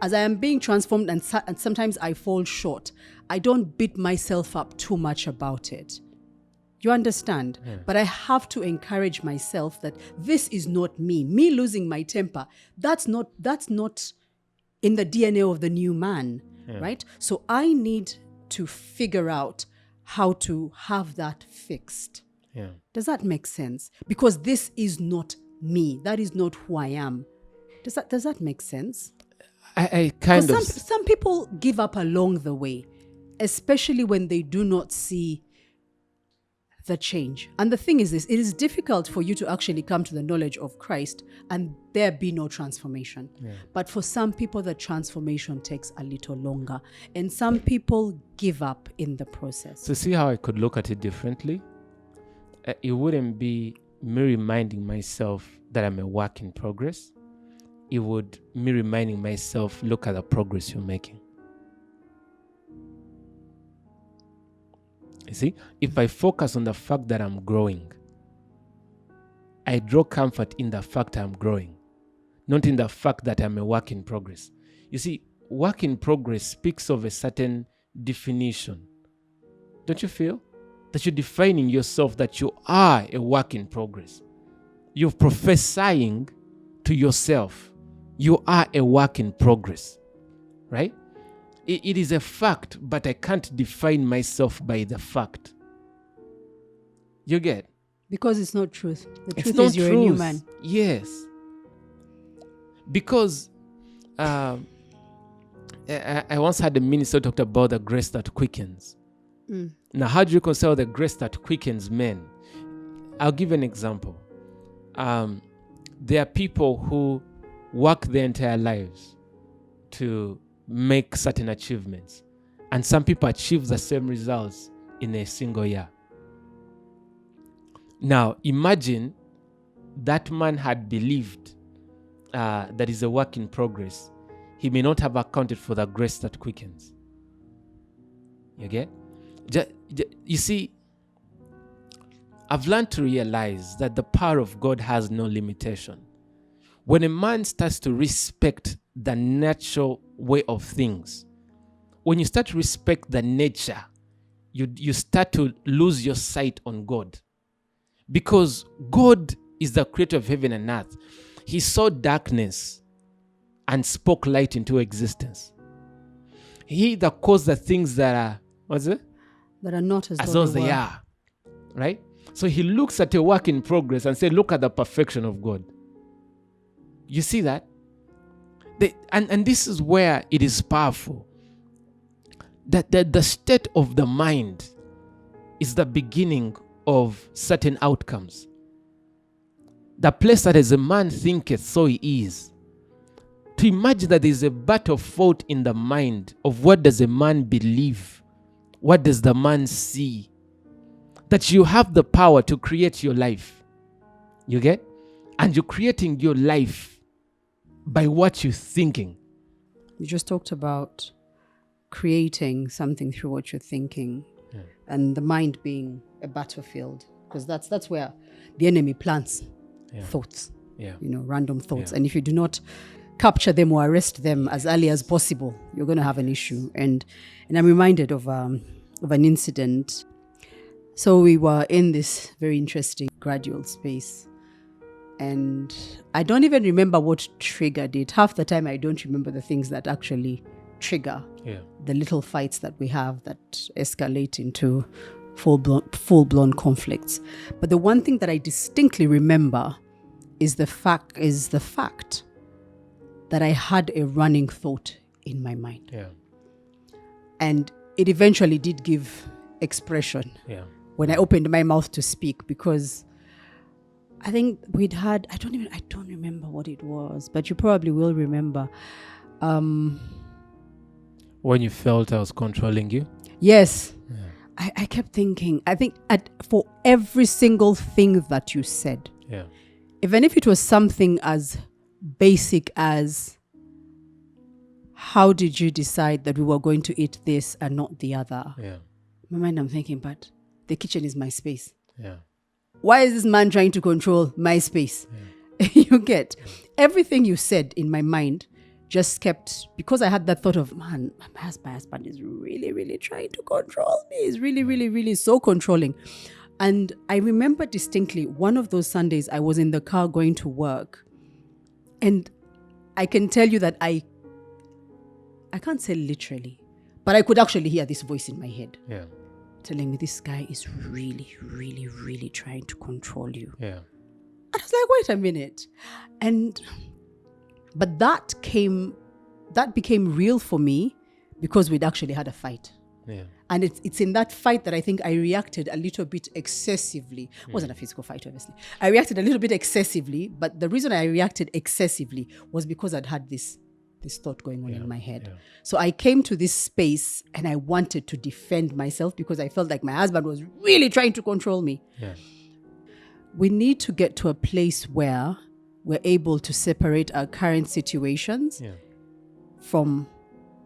I am being transformed and sometimes I fall short, I don't beat myself up too much about it. You understand? Yeah. But I have to encourage myself that this is not me. Me losing my temper, that's not in the DNA of the new man, right? So I need to figure out how to have that fixed. Yeah. Does that make sense? Because this is not me. That is not who I am. Does that make sense? I kind of. Some people give up along the way, especially when they do not see the change. And the thing is this, it is difficult for you to actually come to the knowledge of Christ and there be no transformation. Yeah. But for some people, the transformation takes a little longer. And some people give up in the process. So see how I could look at it differently? It wouldn't be me reminding myself that I'm a work in progress. It would me reminding myself, look at the progress you're making. You see, if I focus on the fact that I'm growing, I draw comfort in the fact I'm growing, not in the fact that I'm a work in progress. You see, work in progress speaks of a certain definition. Don't you feel? That you're defining yourself that you are a work in progress. You're prophesying to yourself. You are a work in progress. Right? It is a fact, but I can't define myself by the fact. You get? Because it's not truth. The It's truth not is you're a new man. Yes. Because I once had a minister talked about the grace that quickens. Now, how do you reconcile the grace that quickens men? I'll give an example. There are people who work their entire lives to make certain achievements. And some people achieve the same results in a single year. Now, imagine that man had believed that is a work in progress. He may not have accounted for the grace that quickens. You get? You see, I've learned to realize that the power of God has no limitation. When a man starts to respect the natural way of things, when you start to respect the nature, you start to lose your sight on God. Because God is the creator of heaven and earth. He saw darkness and spoke light into existence. He that caused the things that are, what's it? That are not as though they are. Right? So he looks at a work in progress and says, look at the perfection of God. You see that? And this is where it is powerful. That the state of the mind is the beginning of certain outcomes. The place that as a man thinketh, so he is. To imagine that there is a battle fought in the mind of what does a man believe? What does the man see? That you have the power to create your life. You get? And you're creating your life by what you're thinking. You just talked about creating something through what you're thinking, and the mind being a battlefield, because that's where the enemy plants thoughts, random thoughts. And if you do not capture them or arrest them as early as possible, you're going to have an issue. And I'm reminded of an incident. So we were in this very interesting gradual space, and I don't even remember what triggered it. Half the time I don't remember the things that actually trigger the little fights that we have that escalate into full-blown conflicts. But the one thing that I distinctly remember is the fact that I had a running thought in my mind. And it eventually did give expression when I opened my mouth to speak, because I think we'd had, I don't remember what it was, but you probably will remember. When you felt I was controlling you? Yes. I kept thinking, I think for every single thing that you said, even if it was something as basic as, how did you decide that we were going to eat this and not the other? In my mind, I'm thinking, but the kitchen is my space. Why is this man trying to control my space? You get? Everything you said in my mind just kept, because I had that thought of, man, my husband is really, really trying to control me. He's really, really, really so controlling. And I remember distinctly one of those Sundays I was in the car going to work, and I can tell you that I can't say literally, but I could actually hear this voice in my head telling me, this guy is really, really, really trying to control you. And I was like, wait a minute. But that became real for me because we'd actually had a fight. And it's in that fight that I think I reacted a little bit excessively. It wasn't a physical fight, obviously. I reacted a little bit excessively, but the reason I reacted excessively was because I'd had this thought going on in my head. So I came to this space and I wanted to defend myself because I felt like my husband was really trying to control me. We need to get to a place where we're able to separate our current situations from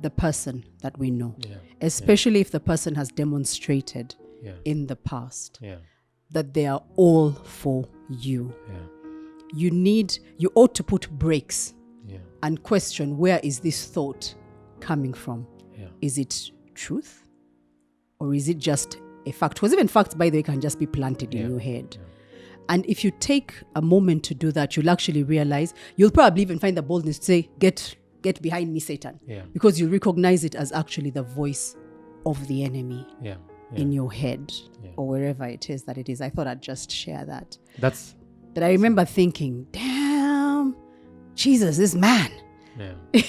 the person that we know, especially if the person has demonstrated in the past that they are all for you. you ought to put brakes Yeah. and question, where is this thought coming from? Yeah. Is it truth? Or is it just a fact? Because even facts, by the way, can just be planted in your head. Yeah. And if you take a moment to do that, you'll actually realize, you'll probably even find the boldness to say, get behind me, Satan. Yeah. Because you recognize it as actually the voice of the enemy in your head or wherever it is that it is. I thought I'd just share that. That I remember thinking, damn, Jesus, this man. Yeah.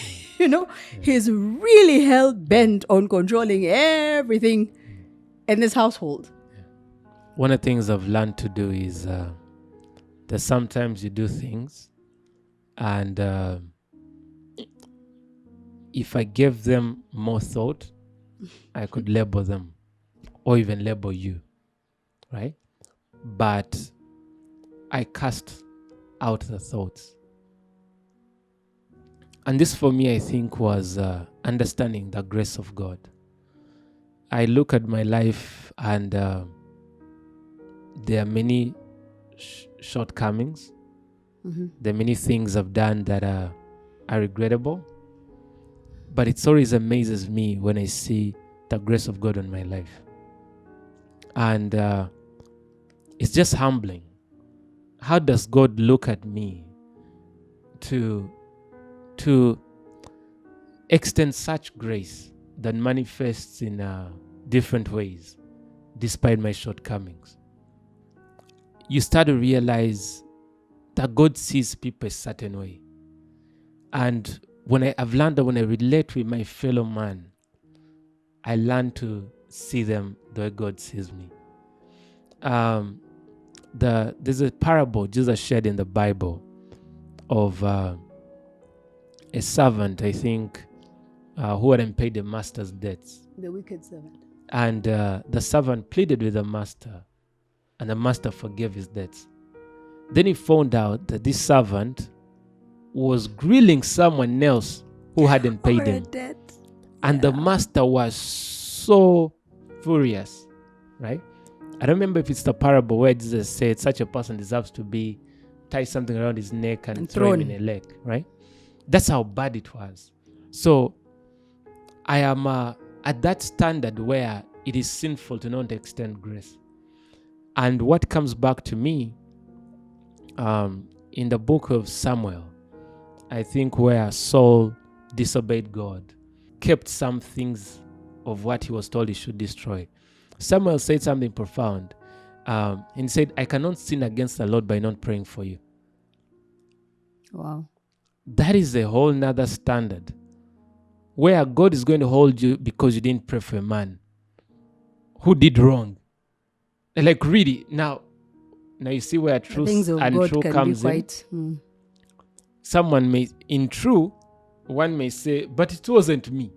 He's really hell-bent on controlling everything in this household. One of the things I've learned to do is that sometimes you do things and if I gave them more thought, I could label them or even label you, right? But I cast out the thoughts. And this for me, I think, was understanding the grace of God. I look at my life and there are many shortcomings. Mm-hmm. There are many things I've done that are regrettable. But it always amazes me when I see the grace of God on my life. And it's just humbling. How does God look at me to extend such grace that manifests in different ways despite my shortcomings? You start to realize that God sees people a certain way. And I've learned that when I relate with my fellow man, I learn to see them the way God sees me. There's a parable Jesus shared in the Bible of a servant, I think, who hadn't paid the master's debts. The wicked servant. And the servant pleaded with the master, and the master forgave his debts. Then he found out that this servant was grilling someone else who hadn't paid him. And the master was so furious, right? I don't remember if it's the parable where Jesus said such a person deserves to be tie something around his neck and throw him in a lake, right? That's how bad it was. So I am at that standard where it is sinful to not extend grace. And what comes back to me in the book of Samuel, I think, where Saul disobeyed God, kept some things of what he was told he should destroy. Samuel said something profound. He said, I cannot sin against the Lord by not praying for you. Wow. That is a whole nother standard where God is going to hold you because you didn't pray for a man who did wrong. Like really, now you see where truth and God true comes in. Someone may, one may say, but it wasn't me.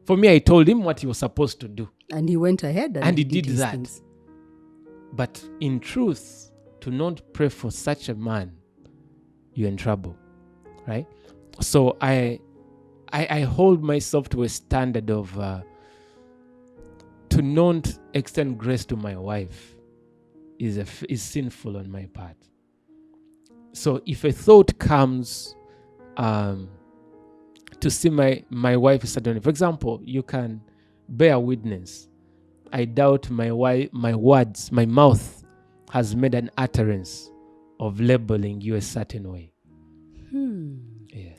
For me, I told him what he was supposed to do. And he went ahead and he did that. Things. But in truth, to not pray for such a man, you're in trouble, right? So I hold myself to a standard of to not extend grace to my wife is sinful on my part. So if a thought comes to see my wife is suddenly, for example, you can bear witness. I doubt my mouth has made an utterance of labeling you a certain way. Yes.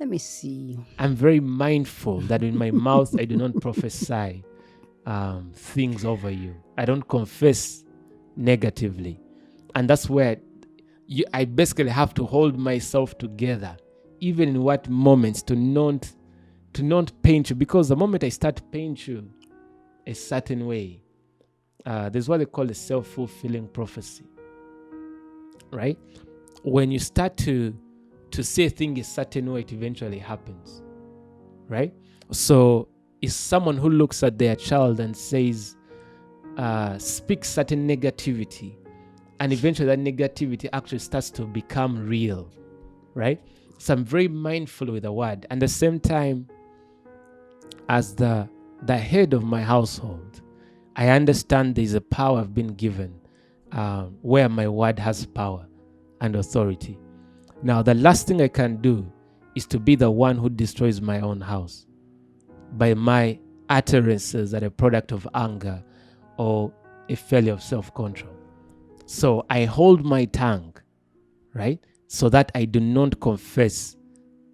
Let me see. I'm very mindful that in my mouth I do not prophesy things over you. I don't confess negatively. And that's where I basically have to hold myself together, even in what moments, to not paint you. Because the moment I start to paint you a certain way, there's what they call a self-fulfilling prophecy, right? When you start to say a thing a certain way, it eventually happens, right? So it's someone who looks at their child and says, speaks certain negativity, and eventually that negativity actually starts to become real, right? So I'm very mindful with the word. And at the same time, as the head of my household, I understand there's a power I've been given where my word has power. and authority. Now, the last thing I can do is to be the one who destroys my own house by my utterances that are a product of anger or a failure of self-control. So I hold my tongue, right? So that I do not confess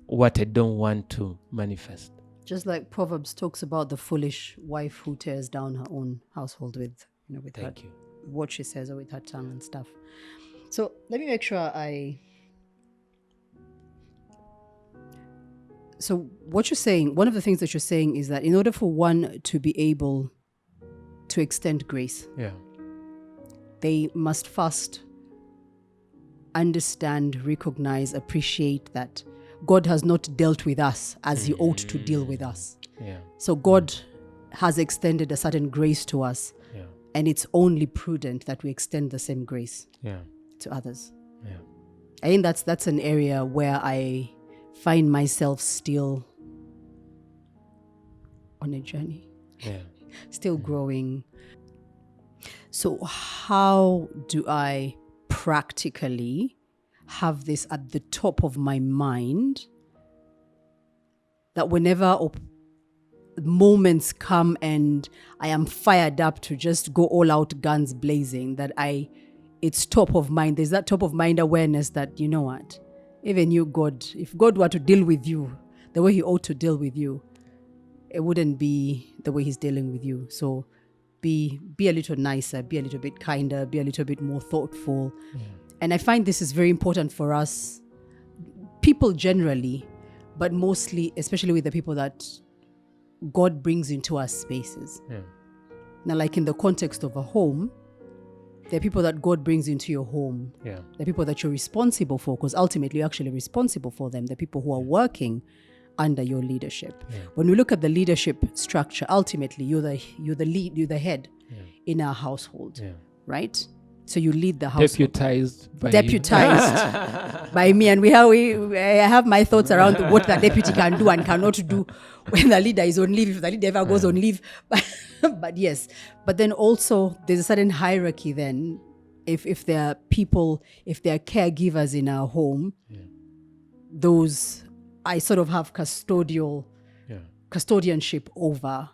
what I don't want to manifest. Just like Proverbs talks about the foolish wife who tears down her own household with what she says or with her tongue and stuff. So let me make sure So what you're saying, one of the things that you're saying is that in order for one to be able to extend grace, they must first understand, recognize, appreciate that God has not dealt with us as he ought to deal with us. So God has extended a certain grace to us, and it's only prudent that we extend the same grace to others. I think that's an area where I find myself still on a journey, still growing. So how do I practically have this at the top of my mind, that whenever moments come and I am fired up to just go all out guns blazing, that it's top of mind. There's that top of mind awareness that, you know what, even you, God, if God were to deal with you the way he ought to deal with you, it wouldn't be the way he's dealing with you. So be a little nicer, be a little bit kinder, be a little bit more thoughtful. And I find this is very important for us, people generally, but mostly, especially with the people that God brings into our spaces. Now, like in the context of a home, there are people that God brings into your home. There are people that you're responsible for, because ultimately you're actually responsible for them. The people who are working under your leadership. When we look at the leadership structure, ultimately you're the head in our household, right? So you lead the household. Deputized by me, and I have my thoughts around what the deputy can do and cannot do when the leader is on leave, if the leader ever goes on leave. But yes, but then also there's a certain hierarchy then. If there are people, if there are caregivers in our home, those I sort of have custodianship over.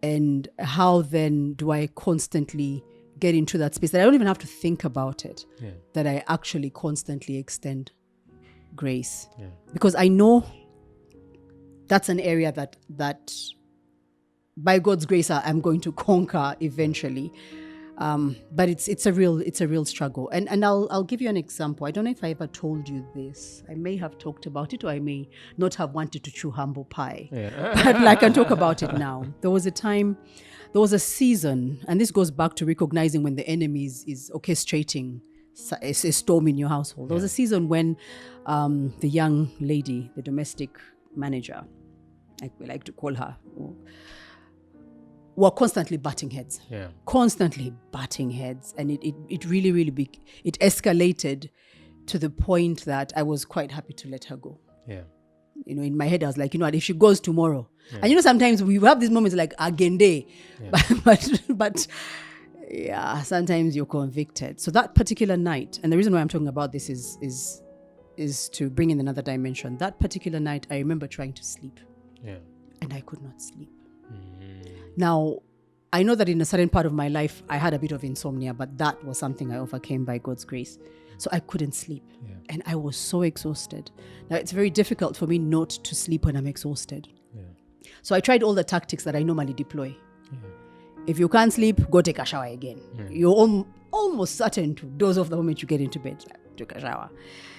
And how then do I constantly get into that space that I don't even have to think about it, that I actually constantly extend grace? Because I know that's an area that by God's grace I'm going to conquer eventually. But it's a real struggle. And I'll give you an example. I don't know if I ever told you this. I may have talked about it, or I may not have wanted to chew humble pie. But I can talk about it now. There was a season, and this goes back to recognizing when the enemy is orchestrating a storm in your household. There was a season when the young lady, the domestic manager, we like to call her, were constantly butting heads. And it really it escalated to the point that I was quite happy to let her go. In my head I was like, if she goes tomorrow, and sometimes we have these moments like agende, but sometimes you're convicted. So that particular night, and the reason why I'm talking about this is to bring in another dimension. That particular night I remember trying to sleep, and I could not sleep. Now, I know that in a certain part of my life, I had a bit of insomnia, but that was something I overcame by God's grace. So I couldn't sleep, and I was so exhausted. Now, it's very difficult for me not to sleep when I'm exhausted. So I tried all the tactics that I normally deploy. If you can't sleep, go take a shower again. You're almost certain to doze off the moment you get into bed. Took a shower.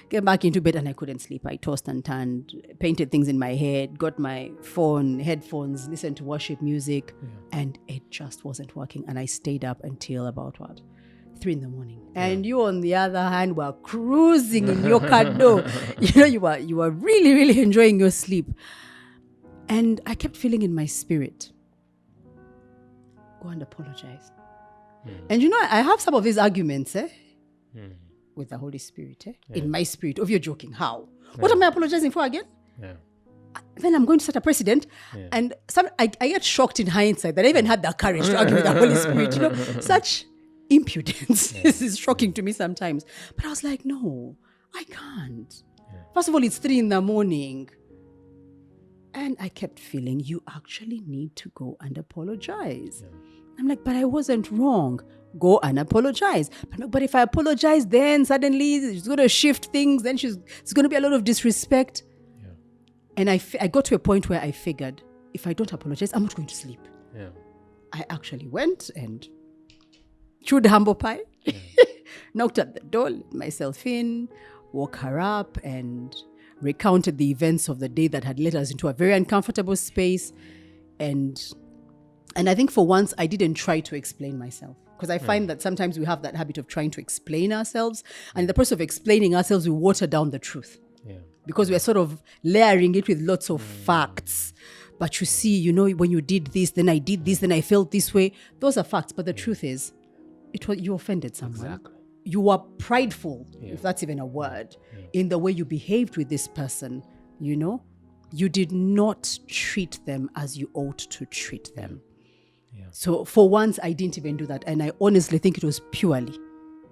Get back into bed, and I couldn't sleep. I tossed and turned, painted things in my head, got my phone, headphones, listened to worship music, and it just wasn't working. And I stayed up until about 3 a.m. And you, on the other hand, were cruising in your candor. You were really, really enjoying your sleep. And I kept feeling in my spirit, go and apologize. And I have some of these arguments, with the Holy Spirit, in my spirit. You're joking. How? What am I apologizing for again? Then I'm going to set a precedent. And I get shocked in hindsight that I even had the courage to argue with the Holy Spirit. impudence. This is shocking to me sometimes. But I was like, no, I can't. Yeah. First of all, it's 3 a.m. And I kept feeling, you actually need to go and apologize. Yeah. I'm like, but I wasn't wrong. Go and apologize. But if I apologize, then suddenly it's going to shift things. Then it's going to be a lot of disrespect. Yeah. And I got to a point where I figured, if I don't apologize, I'm not going to sleep. Yeah. I actually went and chewed humble pie, knocked at the door, let myself in, woke her up, and recounted the events of the day that had led us into a very uncomfortable space. And I think for once, I didn't try to explain myself. Because I find that sometimes we have that habit of trying to explain ourselves. And in the process of explaining ourselves, we water down the truth. Yeah. Because we're sort of layering it with lots of facts. But you see, when you did this, then I did this, then I felt this way. Those are facts. But the truth is, you offended someone. Exactly. You were prideful, if that's even a word, in the way you behaved with this person. You did not treat them as you ought to treat them. Yeah. So for once, I didn't even do that. And I honestly think it was purely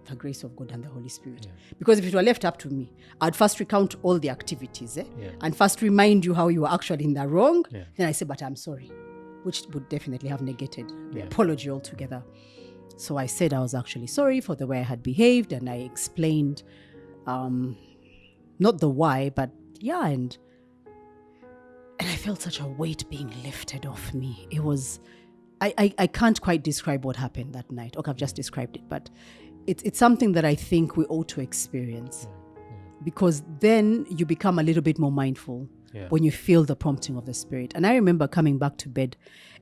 the grace of God and the Holy Spirit. Yeah. Because if it were left up to me, I'd first recount all the activities and first remind you how you were actually in the wrong. Yeah. Then I say, but I'm sorry, which would definitely have negated the apology altogether. So I said I was actually sorry for the way I had behaved, and I explained not the why, but and I felt such a weight being lifted off me. It was, I can't quite describe what happened that night. Okay, I've just described it, but it's something that I think we ought to experience, because then you become a little bit more mindful when you feel the prompting of the Spirit. And I remember coming back to bed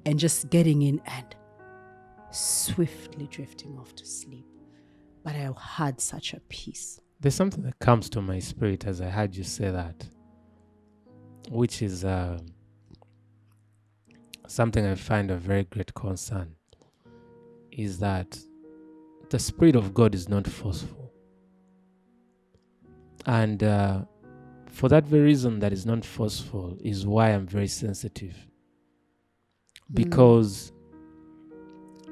and just getting in and swiftly drifting off to sleep. But I had such a peace. There's something that comes to my spirit as I heard you say that, which is something I find a very great concern, is that the Spirit of God is not forceful. And for that very reason that is not forceful is why I'm very sensitive. Because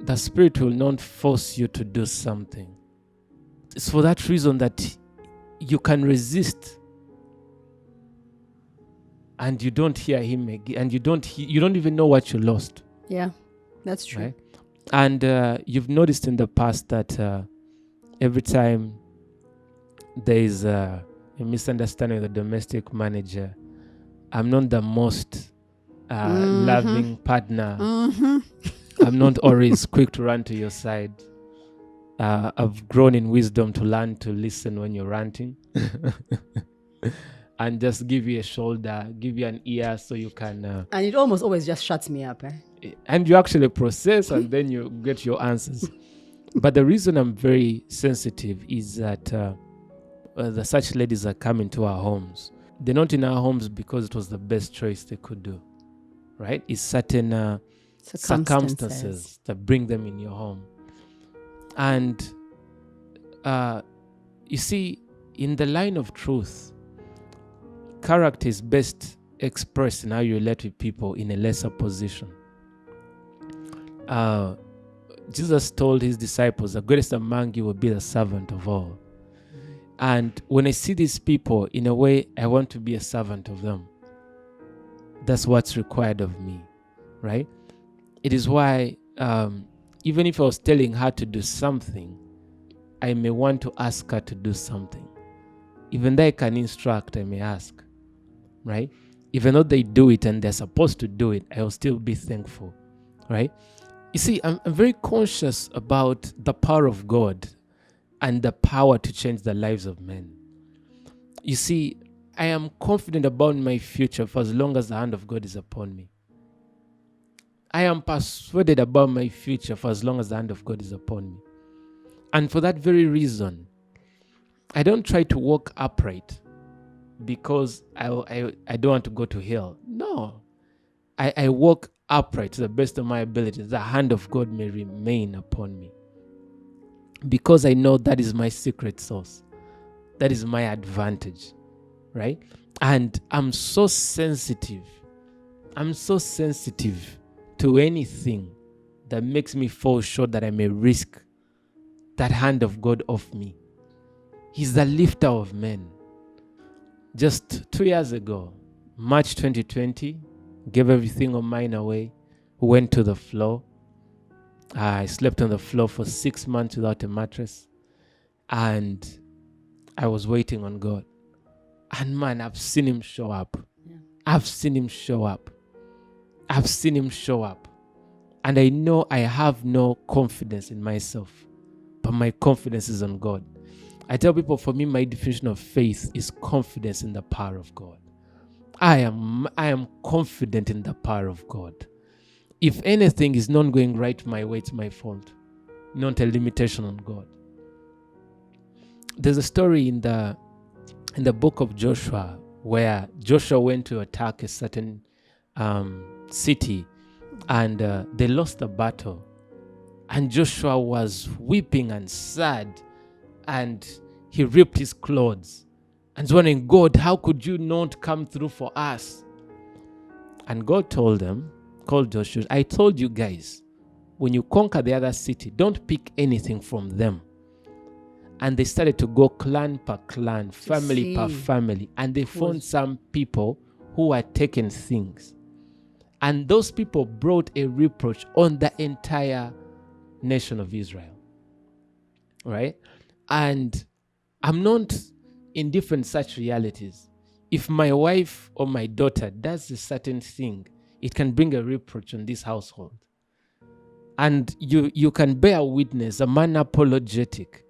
the Spirit will not force you to do something. It's for that reason that you can resist and you don't hear Him again, and you don't even know what you lost. Yeah, that's true. Right? And you've noticed in the past that every time there is a misunderstanding with the domestic manager, I'm not the most loving partner. I'm not always quick to run to your side. I've grown in wisdom to learn to listen when you're ranting and just give you a shoulder, give you an ear so you can... and it almost always just shuts me up. And you actually process and then you get your answers. But the reason I'm very sensitive is that the such ladies are coming to our homes. They're not in our homes because it was the best choice they could do, right? It's certain circumstances that bring them in your home. And you see, in the line of truth, character is best expressed in how you relate with people in a lesser position. Jesus told his disciples, the greatest among you will be the servant of all. And when I see these people, in a way, I want to be a servant of them. That's what's required of me, right? It is why, even if I was telling her to do something, I may want to ask her to do something. Even though I can instruct, I may ask, right? Even though they do it and they're supposed to do it, I will still be thankful, right? You see, I'm very conscious about the power of God and the power to change the lives of men. You see, I am confident about my future for as long as the hand of God is upon me. I am persuaded about my future for as long as the hand of God is upon me. And for that very reason, I don't try to walk upright because I don't want to go to hell. No. I walk upright to the best of my ability. The hand of God may remain upon me. Because I know that is my secret sauce. That is my advantage. Right? And I'm so sensitive. I'm so sensitive to anything that makes me fall short, that I may risk that hand of God off me. He's the lifter of men. Just 2 years ago, March 2020, gave everything of mine away, went to the floor. I slept on the floor for 6 months without a mattress. And I was waiting on God. And man, I've seen him show up. Yeah. I've seen him show up. I've seen him show up. And I know I have no confidence in myself, but my confidence is on God. I tell people, for me, my definition of faith is confidence in the power of God. I am confident in the power of God. If anything is not going right my way, it's my fault, not a limitation on God. There's a story in the book of Joshua where Joshua went to attack a certain city, and they lost the battle. And Joshua was weeping and sad, and he ripped his clothes and was wondering, God, how could you not come through for us? And God told Joshua, I told you guys, when you conquer the other city, don't pick anything from them. And they started to go clan per clan, family per family, and they found some people who had taken things. And those people brought a reproach on the entire nation of Israel. Right? And I'm not indifferent to such realities. If my wife or my daughter does a certain thing, it can bring a reproach on this household. And you can bear witness, a man apologetic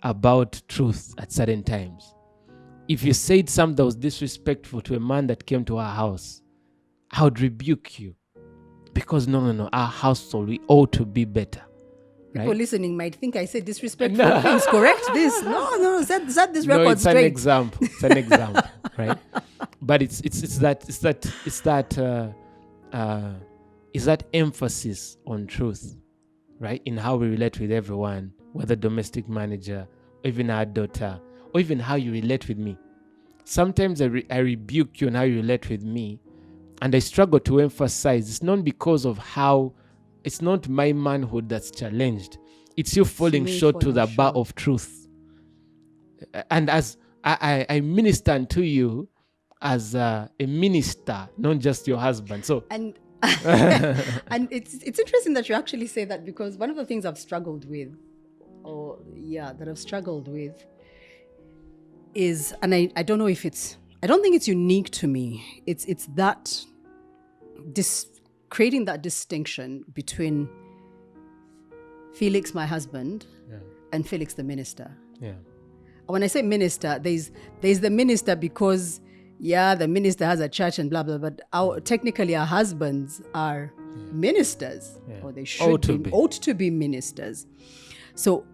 about truth at certain times. If you said something that was disrespectful to a man that came to our house, I would rebuke you. Because no, our household, we ought to be better. Right? People listening might think I said disrespectful things. Correct this. No, set this record no, it's straight. It's an example, right? But it's that emphasis on truth, right? In how we relate with everyone, whether domestic manager, or even our daughter, or even how you relate with me. Sometimes I rebuke you on how you relate with me, and I struggle to emphasize it's not because of how, it's not my manhood that's challenged. It's you falling short to the bar of truth. And as I minister unto you as a minister, not just your husband. So and and it's interesting that you actually say that, because one of the things I've struggled with, is, and I don't know if I don't think it's unique to me. It's that creating that distinction between Felix, my husband, and Felix, the minister. Yeah. When I say minister, there's the minister because, the minister has a church and blah, blah, but technically our husbands are ministers, or they ought to be ministers. So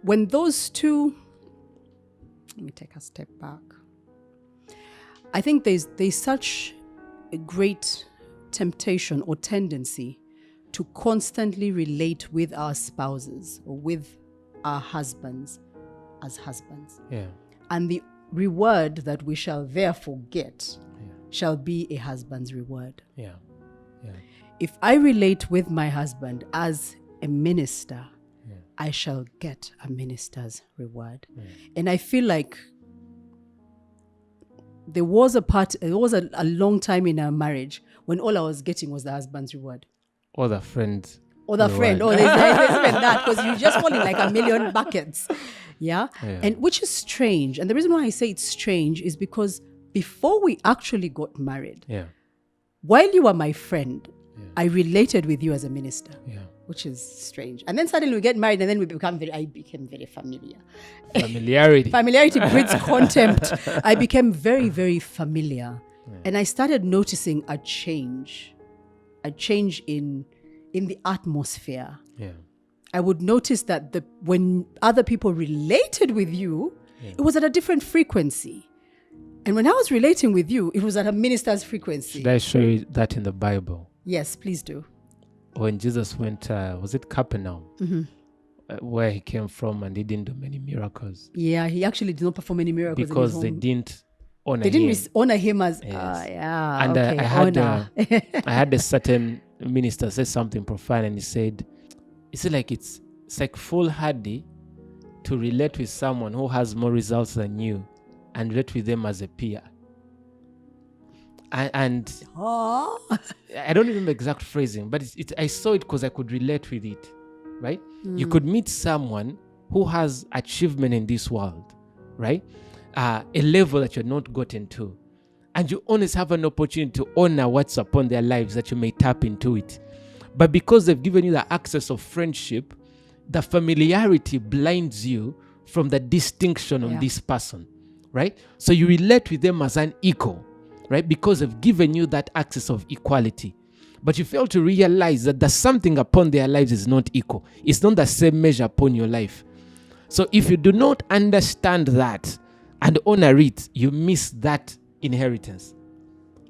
when those two, let me take a step back. I think there's such a great temptation or tendency to constantly relate with our spouses or with our husbands as husbands. Yeah. And the reward that we shall therefore get shall be a husband's reward. Yeah. Yeah. If I relate with my husband as a minister, I shall get a minister's reward. Yeah. And I feel like there was a long time in our marriage when all I was getting was the husband's reward. Or the friend. Or the friend. Oh, there's even that, because you just fall in like a million buckets. Yeah? And which is strange. And the reason why I say it's strange is because before we actually got married, while you were my friend, I related with you as a minister. Yeah. Which is strange. And then suddenly we get married, and then I became very familiar. Familiarity breeds contempt. I became very, very familiar. Yeah. And I started noticing a change in the atmosphere. Yeah. I would notice that when other people related with you, it was at a different frequency. And when I was relating with you, it was at a minister's frequency. Should I show you that in the Bible? Yes, please do. When Jesus went, was it Capernaum? Mm-hmm. Where he came from, and he didn't do many miracles. Yeah, he actually did not perform any miracles because they didn't honor him. They didn't honor him as, And I had a certain minister say something profound, and he said like it's like foolhardy to relate with someone who has more results than you and relate with them as a peer. And I don't remember exact phrasing, but I saw it because I could relate with it, right? You could meet someone who has achievement in this world, right? A level that you're not gotten to. And you always have an opportunity to honor what's upon their lives that you may tap into it. But because they've given you the access of friendship, the familiarity blinds you from the distinction on this person, right? So you relate with them as an equal, right? Because they've given you that access of equality. But you fail to realize that there's something upon their lives is not equal. It's not the same measure upon your life. So if you do not understand that and honor it, you miss that inheritance.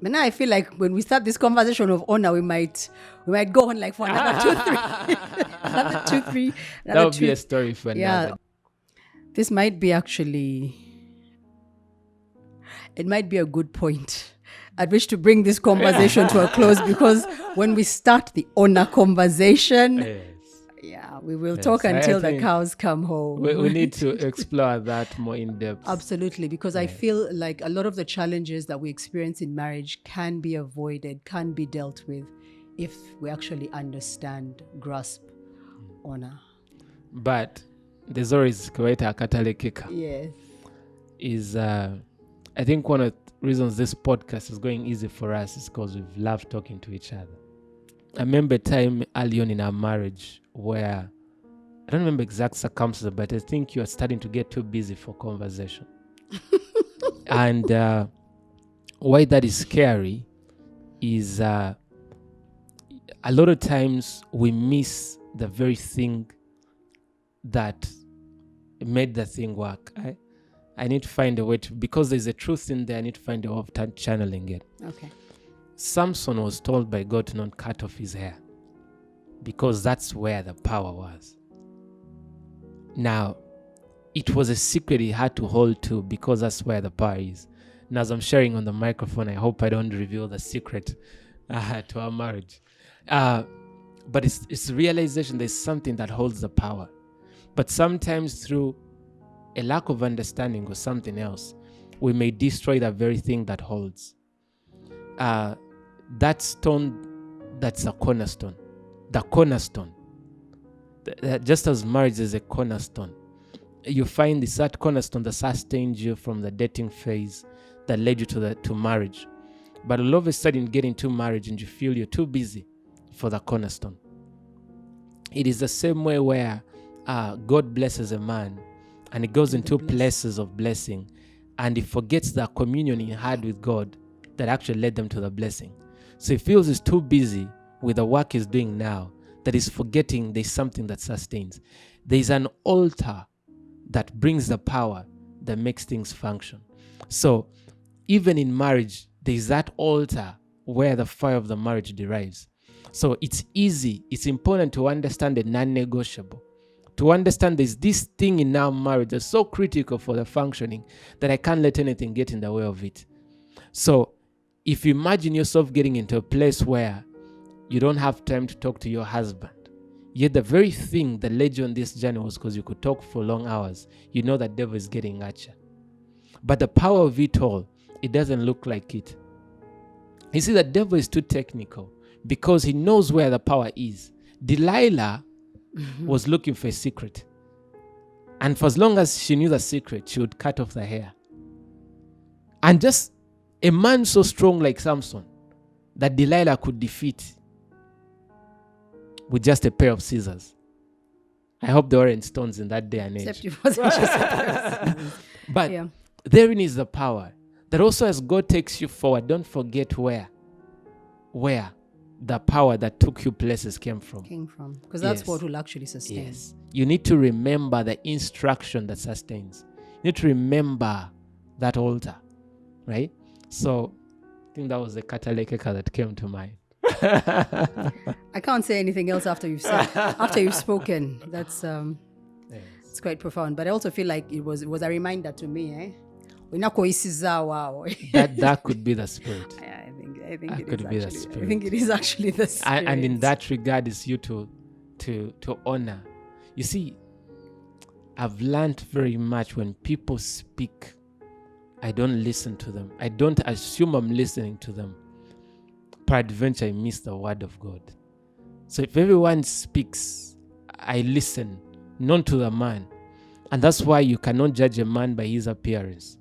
But now I feel like when we start this conversation of honor, we might go on like for another 2-3. Another 2-3. That would be a story for another. Yeah. This might be actually... It might be a good point at which to bring this conversation to a close, because when we start the honor conversation, we will talk until the cows come home. We need to explore that more in depth. Absolutely, because I feel like a lot of the challenges that we experience in marriage can be avoided, can be dealt with if we actually understand, grasp honor. But there's always Kuwaita Katalekika. Yes. Is I think one of the reasons this podcast is going easy for us is because we've loved talking to each other. I remember a time early on in our marriage where, I don't remember exact circumstances, but I think you are starting to get too busy for conversation. And why that is scary is a lot of times we miss the very thing that made the thing work. I need to find a way to, because there's a truth in there, I need to find a way of channeling it. Okay. Samson was told by God to not cut off his hair because that's where the power was. Now, it was a secret he had to hold to because that's where the power is. Now, as I'm sharing on the microphone, I hope I don't reveal the secret to our marriage. But it's realization there's something that holds the power. But sometimes through a lack of understanding or something else, we may destroy the very thing that holds. That stone, that's a cornerstone. The cornerstone. Just as marriage is a cornerstone, you find this that cornerstone that sustained you from the dating phase that led you to marriage. But all of a sudden, get into marriage and you feel you're too busy for the cornerstone. It is the same way where God blesses a man and he goes into places of blessing and he forgets the communion he had with God that actually led them to the blessing. So he feels he's too busy with the work he's doing now that he's forgetting there's something that sustains. There's an altar that brings the power that makes things function. So even in marriage, there's that altar where the fire of the marriage derives. So it's easy. It's important to understand the non-negotiable. To understand there's this thing in our marriage that's so critical for the functioning that I can't let anything get in the way of it. So if you imagine yourself getting into a place where you don't have time to talk to your husband, yet the very thing that led you on this journey was because you could talk for long hours, you know that devil is getting at you. But the power of it all, it doesn't look like it. You see, the devil is too technical because he knows where the power is. Delilah was looking for a secret. And for as long as she knew the secret, she would cut off the hair. And just a man so strong like Samson that Delilah could defeat with just a pair of scissors. I hope there weren't stones in that day and age. Except it wasn't just a pair of scissors. But therein is the power. That also as God takes you forward, don't forget where the power that took you places came from. Because that's what will actually sustain. Yes. You need to remember the instruction that sustains. You need to remember that altar. Right? So I think that was the katalekeka that came to mind. I can't say anything else after you've spoken. That's it's quite profound. But I also feel like it was a reminder to me, that could be the spirit. I think it is actually the spirit. And in that regard is you to honor. You see, I've learned very much when people speak, I don't listen to them. I don't assume I'm listening to them. Peradventure, I miss the word of God. So if everyone speaks, I listen, not to the man. And that's why you cannot judge a man by his appearance,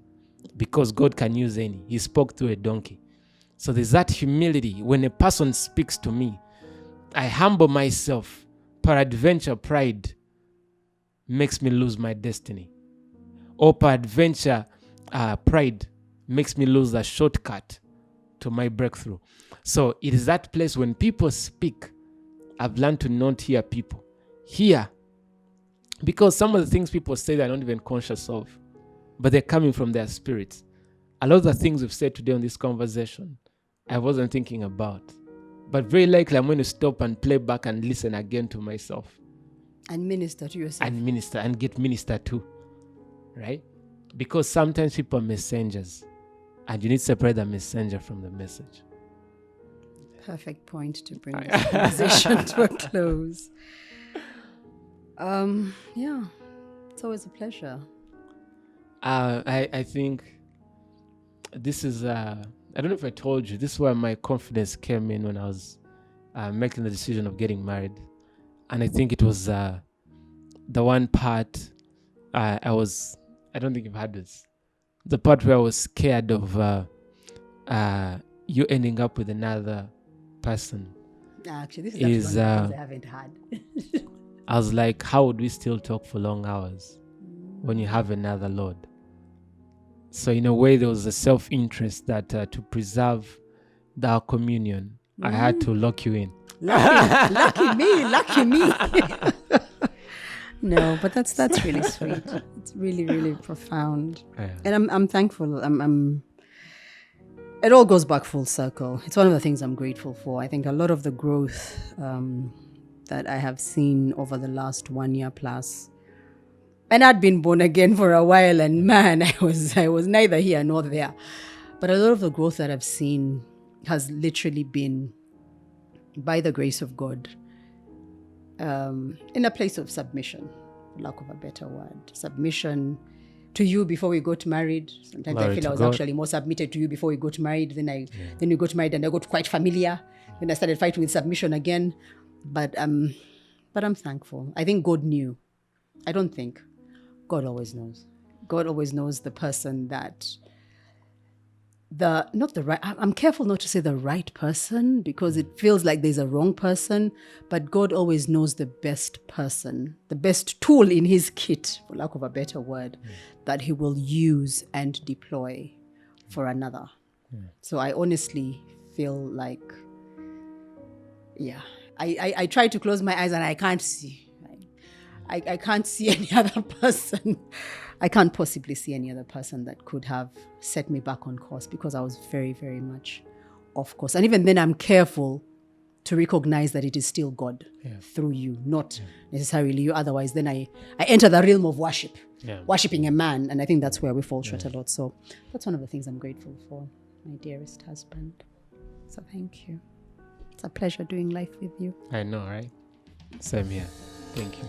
because God can use any. He spoke to a donkey. So there's that humility. When a person speaks to me, I humble myself. Peradventure, pride makes me lose my destiny. Or peradventure, pride makes me lose the shortcut to my breakthrough. So it is that place when people speak, I've learned to not hear people. Hear. Because some of the things people say they're not even conscious of, but they're coming from their spirits. A lot of the things we've said today on this conversation, I wasn't thinking about. But very likely I'm going to stop and play back and listen again to myself. And minister to yourself. And minister and get ministered to. Right? Because sometimes people are messengers. And you need to separate the messenger from the message. Perfect point to bring this conversation to a close. Yeah, it's always a pleasure. I think this is, I don't know if I told you, this is where my confidence came in when I was making the decision of getting married. And I think it was the one part I don't think you've had this. The part where I was scared of you ending up with another person. Actually, this is one of the things I haven't had. I was like, how would we still talk for long hours when you have another Lord? So in a way, there was a self-interest that to preserve our communion, I had to lock you in. Lucky me. No, but that's really sweet. It's really, really profound. Yeah. And I'm thankful. It all goes back full circle. It's one of the things I'm grateful for. I think a lot of the growth that I have seen over the last 1 year plus, and I'd been born again for a while, and man, I was neither here nor there. But a lot of the growth that I've seen has literally been by the grace of God, in a place of submission, for lack of a better word. Submission to you before we got married. Sometimes I feel I was actually more submitted to you before we got married. Then we got married and I got quite familiar. Then I started fighting with submission again. But I'm thankful. I think God knew. I don't think. God always knows. God always knows the person that I'm careful not to say the right person, because it feels like there's a wrong person, but God always knows the best person, the best tool in his kit, for lack of a better word, that he will use and deploy for another. So I honestly feel like, I try to close my eyes and I can't see. I can't see any other person. I can't possibly see any other person that could have set me back on course, because I was very, very much off course. And even then, I'm careful to recognize that it is still God through you, not necessarily you. Otherwise, then I enter the realm of worship, worshiping a man. And I think that's where we fall short a lot. So that's one of the things I'm grateful for, my dearest husband. So thank you. It's a pleasure doing life with you. I know, right? Same here. Thank you.